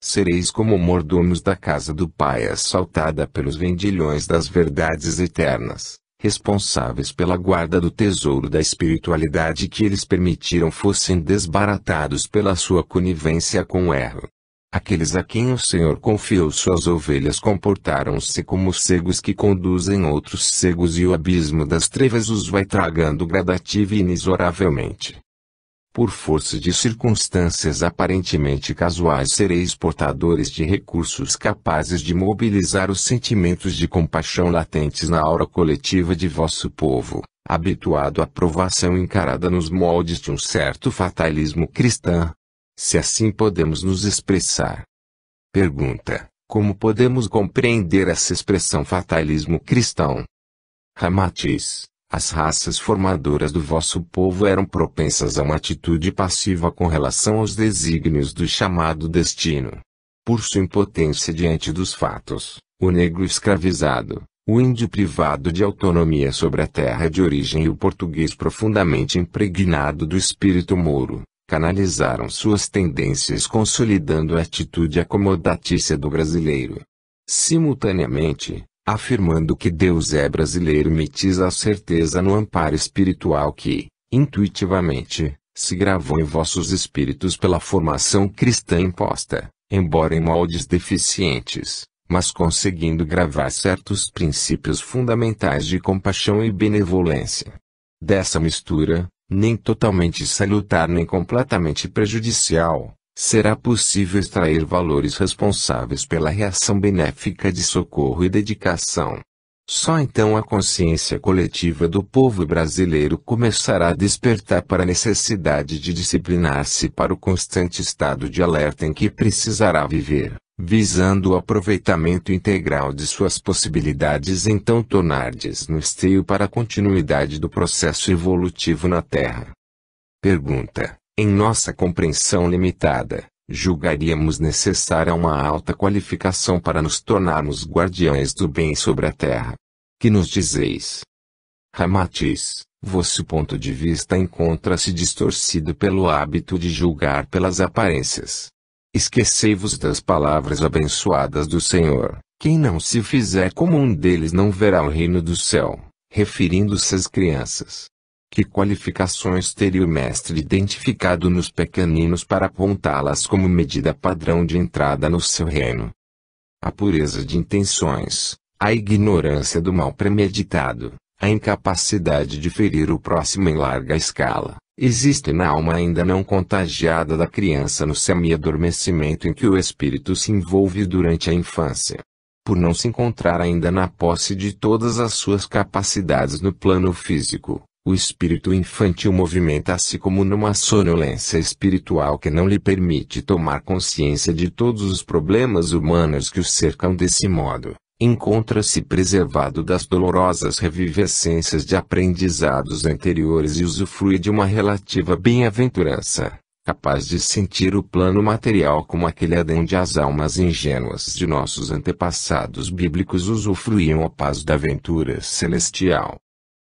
Sereis como mordomos da casa do Pai assaltada pelos vendilhões das verdades eternas, responsáveis pela guarda do tesouro da espiritualidade que eles permitiram fossem desbaratados pela sua conivência com o erro. Aqueles a quem o Senhor confiou suas ovelhas comportaram-se como cegos que conduzem outros cegos e o abismo das trevas os vai tragando gradativa e inexoravelmente. Por força de circunstâncias aparentemente casuais sereis portadores de recursos capazes de mobilizar os sentimentos de compaixão latentes na aura coletiva de vosso povo, habituado à provação encarada nos moldes de um certo fatalismo cristão. Se assim podemos nos expressar. Pergunta: como podemos compreender essa expressão fatalismo cristão? Ramatiz: as raças formadoras do vosso povo eram propensas a uma atitude passiva com relação aos desígnios do chamado destino. Por sua impotência diante dos fatos, o negro escravizado, o índio privado de autonomia sobre a terra de origem e o português profundamente impregnado do espírito mouro, canalizaram suas tendências consolidando a atitude acomodatícia do brasileiro. Simultaneamente, afirmando que Deus é brasileiro, mitiza a certeza no amparo espiritual que, intuitivamente, se gravou em vossos espíritos pela formação cristã imposta, embora em moldes deficientes, mas conseguindo gravar certos princípios fundamentais de compaixão e benevolência. Dessa mistura, nem totalmente salutar nem completamente prejudicial, será possível extrair valores responsáveis pela reação benéfica de socorro e dedicação. Só então a consciência coletiva do povo brasileiro começará a despertar para a necessidade de disciplinar-se para o constante estado de alerta em que precisará viver, visando o aproveitamento integral de suas possibilidades, então tornar-lhes no esteio para a continuidade do processo evolutivo na Terra. Pergunta: em nossa compreensão limitada, julgaríamos necessária uma alta qualificação para nos tornarmos guardiães do bem sobre a terra. Que nos dizeis? Ramatiz: Vosso ponto de vista encontra-se distorcido pelo hábito de julgar pelas aparências. Esquecei-vos das palavras abençoadas do Senhor: quem não se fizer como um deles não verá o reino do céu, referindo-se às crianças. Que qualificações teria o mestre identificado nos pequeninos para apontá-las como medida padrão de entrada no seu reino? A pureza de intenções, a ignorância do mal premeditado, a incapacidade de ferir o próximo em larga escala, existe na alma ainda não contagiada da criança no semi-adormecimento em que o espírito se envolve durante a infância. Por não se encontrar ainda na posse de todas as suas capacidades no plano físico, o espírito infantil movimenta-se como numa sonolência espiritual que não lhe permite tomar consciência de todos os problemas humanos que o cercam. Desse modo, encontra-se preservado das dolorosas revivescências de aprendizados anteriores e usufrui de uma relativa bem-aventurança, capaz de sentir o plano material como aquele Adão onde as almas ingênuas de nossos antepassados bíblicos usufruíam a paz da aventura celestial.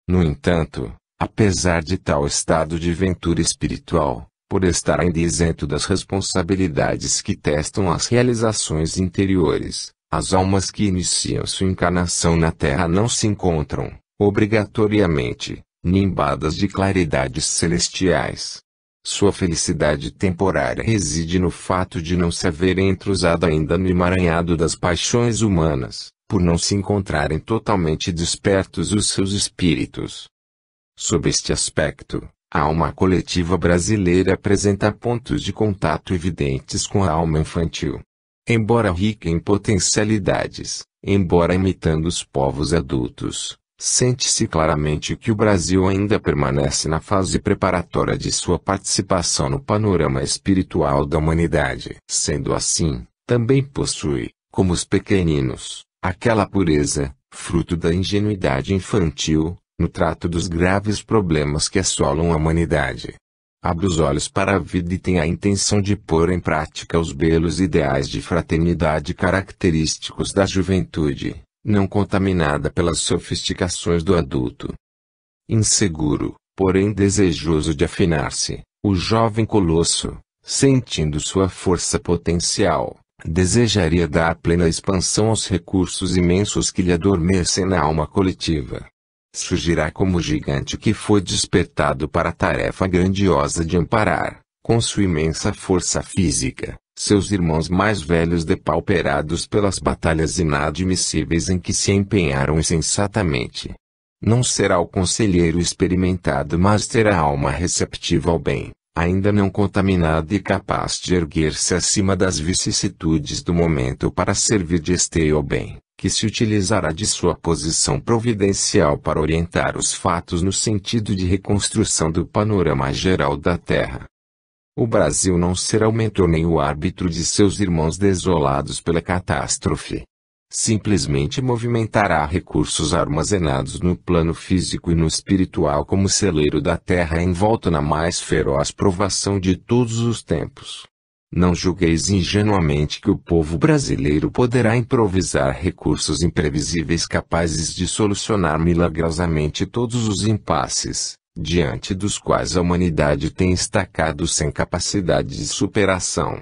No entanto, apesar de tal estado de ventura espiritual, por estar ainda isento das responsabilidades que testam as realizações interiores, as almas que iniciam sua encarnação na Terra não se encontram, obrigatoriamente, nimbadas de claridades celestiais. Sua felicidade temporária reside no fato de não se haverem entrosado ainda no emaranhado das paixões humanas, por não se encontrarem totalmente despertos os seus espíritos. Sob este aspecto, a alma coletiva brasileira apresenta pontos de contato evidentes com a alma infantil. Embora rica em potencialidades, embora imitando os povos adultos, sente-se claramente que o Brasil ainda permanece na fase preparatória de sua participação no panorama espiritual da humanidade. Sendo assim, também possui, como os pequeninos, aquela pureza, fruto da ingenuidade infantil, no trato dos graves problemas que assolam a humanidade. Abre os olhos para a vida e tem a intenção de pôr em prática os belos ideais de fraternidade característicos da juventude, não contaminada pelas sofisticações do adulto. Inseguro, porém desejoso de afinar-se, o jovem colosso, sentindo sua força potencial, desejaria dar plena expansão aos recursos imensos que lhe adormecem na alma coletiva. Surgirá como gigante que foi despertado para a tarefa grandiosa de amparar, com sua imensa força física, seus irmãos mais velhos depauperados pelas batalhas inadmissíveis em que se empenharam insensatamente. Não será o conselheiro experimentado, mas terá alma receptiva ao bem, ainda não contaminada e capaz de erguer-se acima das vicissitudes do momento para servir de esteio ao bem, que se utilizará de sua posição providencial para orientar os fatos no sentido de reconstrução do panorama geral da Terra. O Brasil não será o mentor nem o árbitro de seus irmãos desolados pela catástrofe. Simplesmente movimentará recursos armazenados no plano físico e no espiritual como celeiro da Terra envolto na mais feroz provação de todos os tempos. Não julgueis ingenuamente que o povo brasileiro poderá improvisar recursos imprevisíveis capazes de solucionar milagrosamente todos os impasses, diante dos quais a humanidade tem estacado sem capacidade de superação.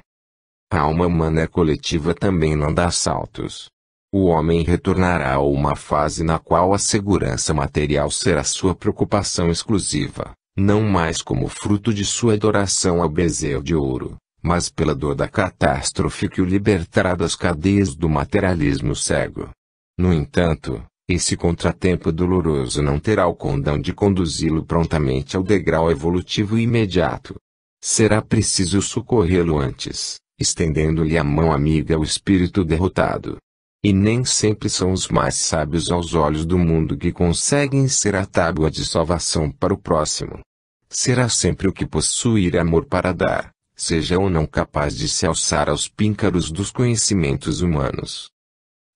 A alma humana coletiva também não dá saltos. O homem retornará a uma fase na qual a segurança material será sua preocupação exclusiva, não mais como fruto de sua adoração ao bezerro de ouro, mas pela dor da catástrofe que o libertará das cadeias do materialismo cego. No entanto, esse contratempo doloroso não terá o condão de conduzi-lo prontamente ao degrau evolutivo imediato. Será preciso socorrê-lo antes, estendendo-lhe a mão amiga ao espírito derrotado. E nem sempre são os mais sábios aos olhos do mundo que conseguem ser a tábua de salvação para o próximo. Será sempre o que possuir amor para dar, seja ou não capaz de se alçar aos píncaros dos conhecimentos humanos.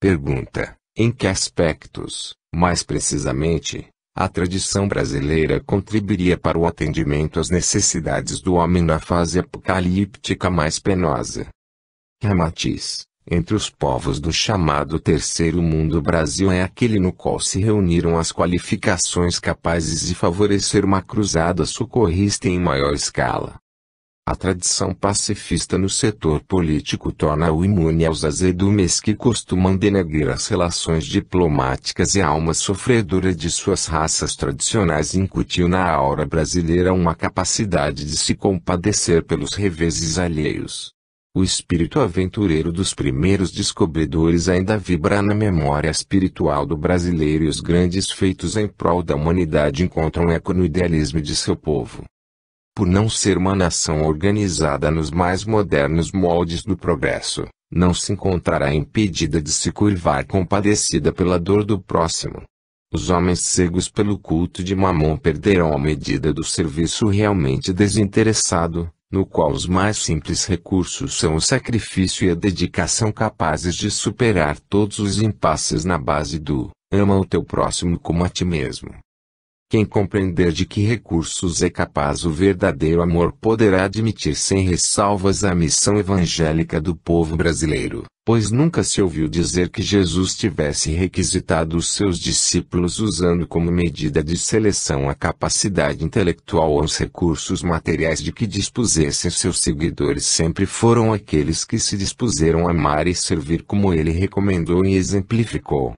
Pergunta: em que aspectos, mais precisamente, a tradição brasileira contribuiria para o atendimento às necessidades do homem na fase apocalíptica mais penosa? Ramatiz, entre os povos do chamado Terceiro Mundo, o Brasil é aquele no qual se reuniram as qualificações capazes de favorecer uma cruzada socorrista em maior escala. A tradição pacifista no setor político torna-o imune aos azedumes que costumam denegrir as relações diplomáticas, e a alma sofredora de suas raças tradicionais incutiu na aura brasileira uma capacidade de se compadecer pelos reveses alheios. O espírito aventureiro dos primeiros descobridores ainda vibra na memória espiritual do brasileiro, e os grandes feitos em prol da humanidade encontram eco no idealismo de seu povo. Por não ser uma nação organizada nos mais modernos moldes do progresso, não se encontrará impedida de se curvar compadecida pela dor do próximo. Os homens cegos pelo culto de Mamon perderão a medida do serviço realmente desinteressado, no qual os mais simples recursos são o sacrifício e a dedicação capazes de superar todos os impasses na base do ama o teu próximo como a ti mesmo. Quem compreender de que recursos é capaz o verdadeiro amor poderá admitir sem ressalvas a missão evangélica do povo brasileiro, pois nunca se ouviu dizer que Jesus tivesse requisitado os seus discípulos usando como medida de seleção a capacidade intelectual ou os recursos materiais de que dispusessem seus seguidores. Sempre foram aqueles que se dispuseram a amar e servir como ele recomendou e exemplificou.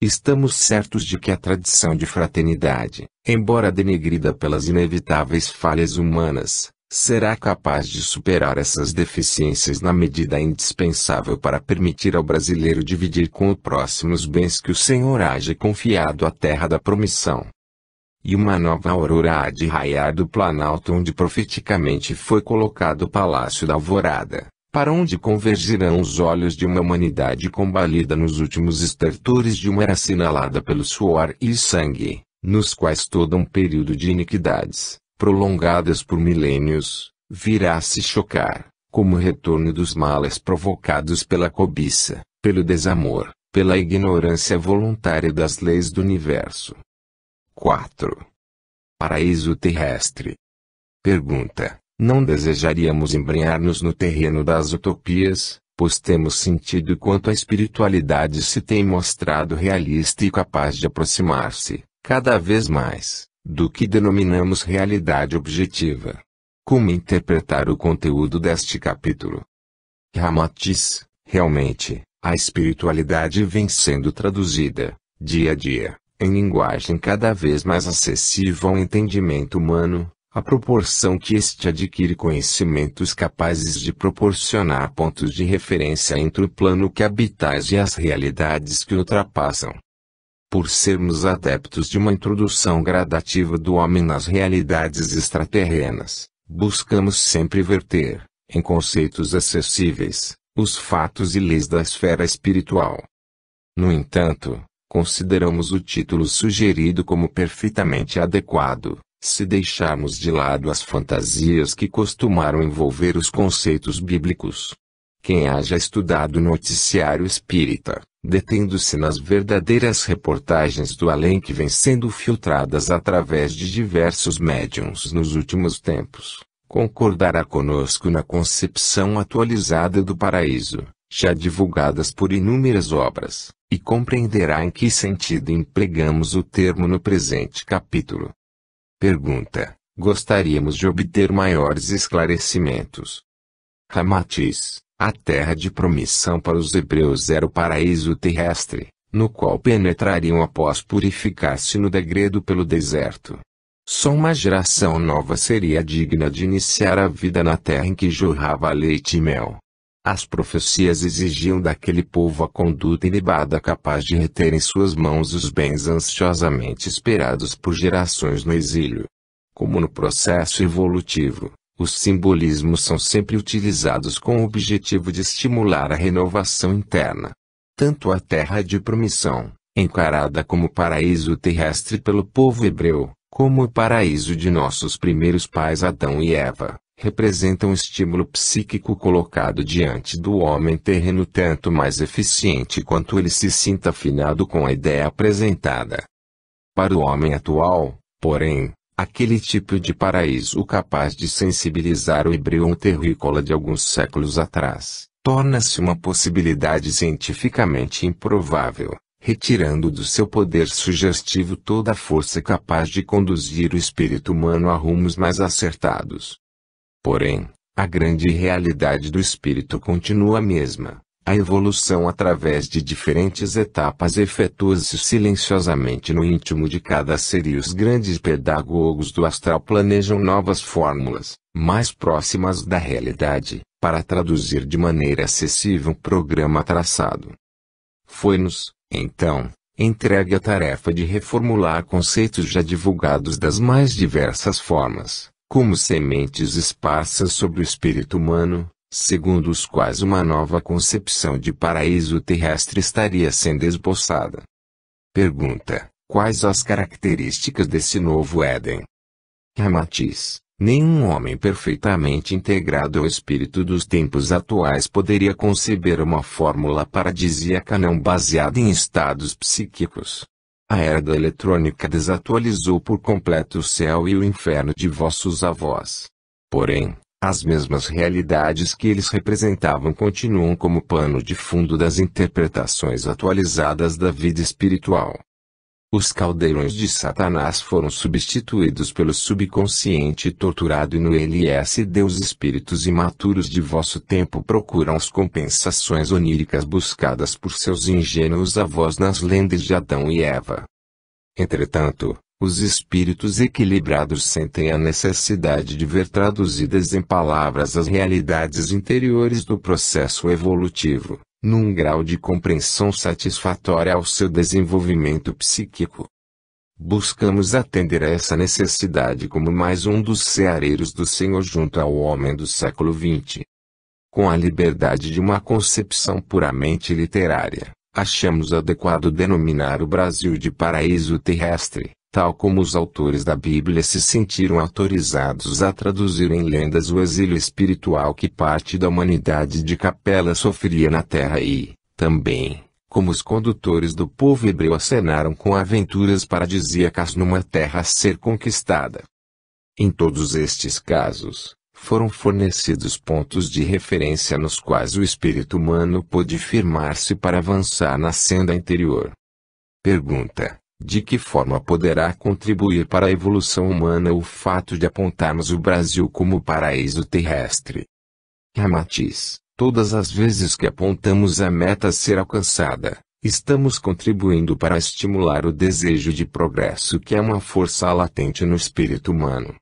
Estamos certos de que a tradição de fraternidade, embora denegrida pelas inevitáveis falhas humanas, será capaz de superar essas deficiências na medida indispensável para permitir ao brasileiro dividir com o próximo os bens que o Senhor haja confiado à terra da promissão. E uma nova aurora há de raiar do Planalto, onde profeticamente foi colocado o Palácio da Alvorada, para onde convergirão os olhos de uma humanidade combalida nos últimos estertores de uma era assinalada pelo suor e sangue, nos quais todo um período de iniquidades, prolongadas por milênios, virá a se chocar, como o retorno dos males provocados pela cobiça, pelo desamor, pela ignorância voluntária das leis do universo. 4. Paraíso terrestre. Pergunta: não desejaríamos embrenhar-nos no terreno das utopias, pois temos sentido quanto a espiritualidade se tem mostrado realista e capaz de aproximar-se, cada vez mais, do que denominamos realidade objetiva? Como interpretar o conteúdo deste capítulo? Ramatiz: realmente, a espiritualidade vem sendo traduzida, dia a dia, em linguagem cada vez mais acessível ao entendimento humano, à proporção que este adquire conhecimentos capazes de proporcionar pontos de referência entre o plano que habitais e as realidades que o ultrapassam. Por sermos adeptos de uma introdução gradativa do homem nas realidades extraterrenas, buscamos sempre verter, em conceitos acessíveis, os fatos e leis da esfera espiritual. No entanto, consideramos o título sugerido como perfeitamente adequado, se deixarmos de lado as fantasias que costumaram envolver os conceitos bíblicos. Quem haja estudado o noticiário espírita, detendo-se nas verdadeiras reportagens do além que vêm sendo filtradas através de diversos médiuns nos últimos tempos, concordará conosco na concepção atualizada do paraíso, já divulgadas por inúmeras obras, e compreenderá em que sentido empregamos o termo no presente capítulo. Pergunta: gostaríamos de obter maiores esclarecimentos. Ramatiz: a terra de promissão para os hebreus era o paraíso terrestre, no qual penetrariam após purificar-se no degredo pelo deserto. Só uma geração nova seria digna de iniciar a vida na terra em que jorrava leite e mel. As profecias exigiam daquele povo a conduta ilibada capaz de reter em suas mãos os bens ansiosamente esperados por gerações no exílio. Como no processo evolutivo, os simbolismos são sempre utilizados com o objetivo de estimular a renovação interna. Tanto a terra de promissão, encarada como paraíso terrestre pelo povo hebreu, como o paraíso de nossos primeiros pais Adão e Eva, representa um estímulo psíquico colocado diante do homem terreno tanto mais eficiente quanto ele se sinta afinado com a ideia apresentada. Para o homem atual, porém, aquele tipo de paraíso capaz de sensibilizar o hebreu terrícola de alguns séculos atrás, torna-se uma possibilidade cientificamente improvável, retirando do seu poder sugestivo toda a força capaz de conduzir o espírito humano a rumos mais acertados. Porém, a grande realidade do espírito continua a mesma. A evolução através de diferentes etapas efetua-se silenciosamente no íntimo de cada ser e os grandes pedagogos do astral planejam novas fórmulas, mais próximas da realidade, para traduzir de maneira acessível um programa traçado. Foi-nos, então, entregue a tarefa de reformular conceitos já divulgados das mais diversas formas, como sementes esparsas sobre o espírito humano, segundo os quais uma nova concepção de paraíso terrestre estaria sendo esboçada. Pergunta: quais as características desse novo Éden? Ramatiz: nenhum homem perfeitamente integrado ao espírito dos tempos atuais poderia conceber uma fórmula paradisíaca não baseada em estados psíquicos. A era da eletrônica desatualizou por completo o céu e o inferno de vossos avós. Porém, as mesmas realidades que eles representavam continuam como pano de fundo das interpretações atualizadas da vida espiritual. Os caldeirões de Satanás foram substituídos pelo subconsciente torturado e no LSD os espíritos imaturos de vosso tempo procuram as compensações oníricas buscadas por seus ingênuos avós nas lendas de Adão e Eva. Entretanto, os espíritos equilibrados sentem a necessidade de ver traduzidas em palavras as realidades interiores do processo evolutivo, num grau de compreensão satisfatória ao seu desenvolvimento psíquico. Buscamos atender a essa necessidade como mais um dos ceareiros do Senhor junto ao homem do século XX. Com a liberdade de uma concepção puramente literária, achamos adequado denominar o Brasil de paraíso terrestre, tal como os autores da Bíblia se sentiram autorizados a traduzir em lendas o exílio espiritual que parte da humanidade de Capela sofria na terra e, também, como os condutores do povo hebreu acenaram com aventuras paradisíacas numa terra a ser conquistada. Em todos estes casos, foram fornecidos pontos de referência nos quais o espírito humano pôde firmar-se para avançar na senda interior. Pergunta: de que forma poderá contribuir para a evolução humana o fato de apontarmos o Brasil como paraíso terrestre? Ramatiz: todas as vezes que apontamos a meta a ser alcançada, estamos contribuindo para estimular o desejo de progresso que é uma força latente no espírito humano.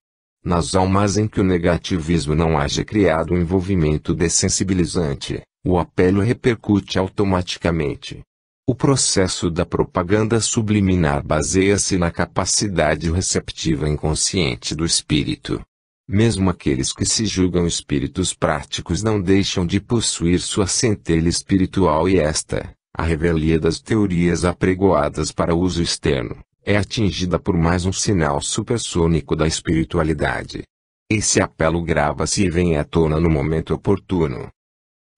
Nas almas em que o negativismo não haja criado um envolvimento dessensibilizante, o apelo repercute automaticamente. O processo da propaganda subliminar baseia-se na capacidade receptiva inconsciente do espírito. Mesmo aqueles que se julgam espíritos práticos não deixam de possuir sua centelha espiritual e esta, a revelia das teorias apregoadas para uso externo, é atingida por mais um sinal supersônico da espiritualidade. Esse apelo grava-se e vem à tona no momento oportuno.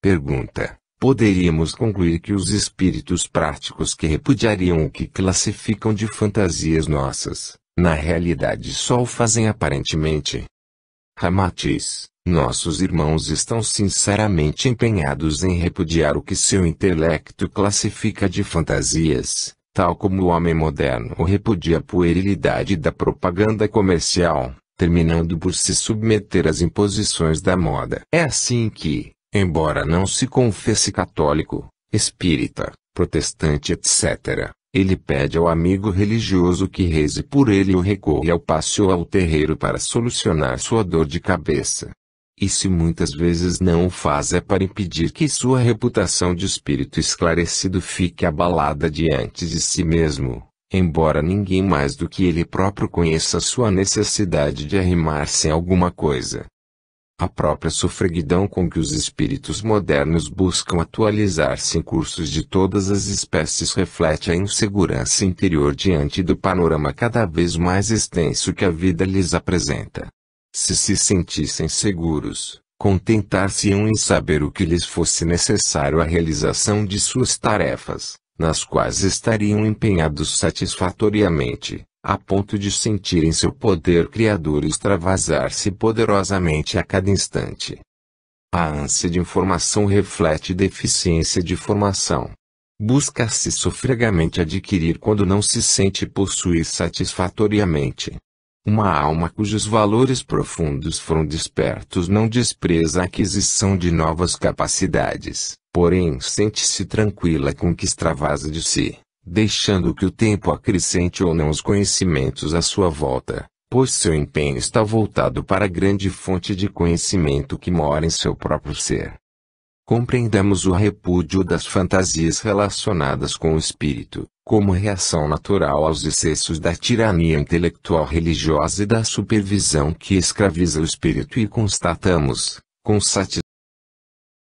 Pergunta: poderíamos concluir que os espíritos práticos que repudiariam o que classificam de fantasias nossas, na realidade só o fazem aparentemente? Ramatiz: nossos irmãos estão sinceramente empenhados em repudiar o que seu intelecto classifica de fantasias, tal como o homem moderno repudia a puerilidade da propaganda comercial, terminando por se submeter às imposições da moda. É assim que, embora não se confesse católico, espírita, protestante etc., ele pede ao amigo religioso que reze por ele ou recorre ao passe ou ao terreiro para solucionar sua dor de cabeça. E se muitas vezes não o faz é para impedir que sua reputação de espírito esclarecido fique abalada diante de si mesmo, embora ninguém mais do que ele próprio conheça sua necessidade de arrimar-se em alguma coisa. A própria sofreguidão com que os espíritos modernos buscam atualizar-se em cursos de todas as espécies reflete a insegurança interior diante do panorama cada vez mais extenso que a vida lhes apresenta. Se se sentissem seguros, contentar-se-iam em saber o que lhes fosse necessário à realização de suas tarefas, nas quais estariam empenhados satisfatoriamente, a ponto de sentirem seu poder criador extravasar-se poderosamente a cada instante. A ânsia de informação reflete deficiência de formação. Busca-se sofregamente adquirir quando não se sente possuir satisfatoriamente. Uma alma cujos valores profundos foram despertos não despreza a aquisição de novas capacidades, porém sente-se tranquila com o que extravasa de si, deixando que o tempo acrescente ou não os conhecimentos à sua volta, pois seu empenho está voltado para a grande fonte de conhecimento que mora em seu próprio ser. Compreendamos o repúdio das fantasias relacionadas com o espírito, como reação natural aos excessos da tirania intelectual religiosa e da supervisão que escraviza o espírito e constatamos, com satisfação,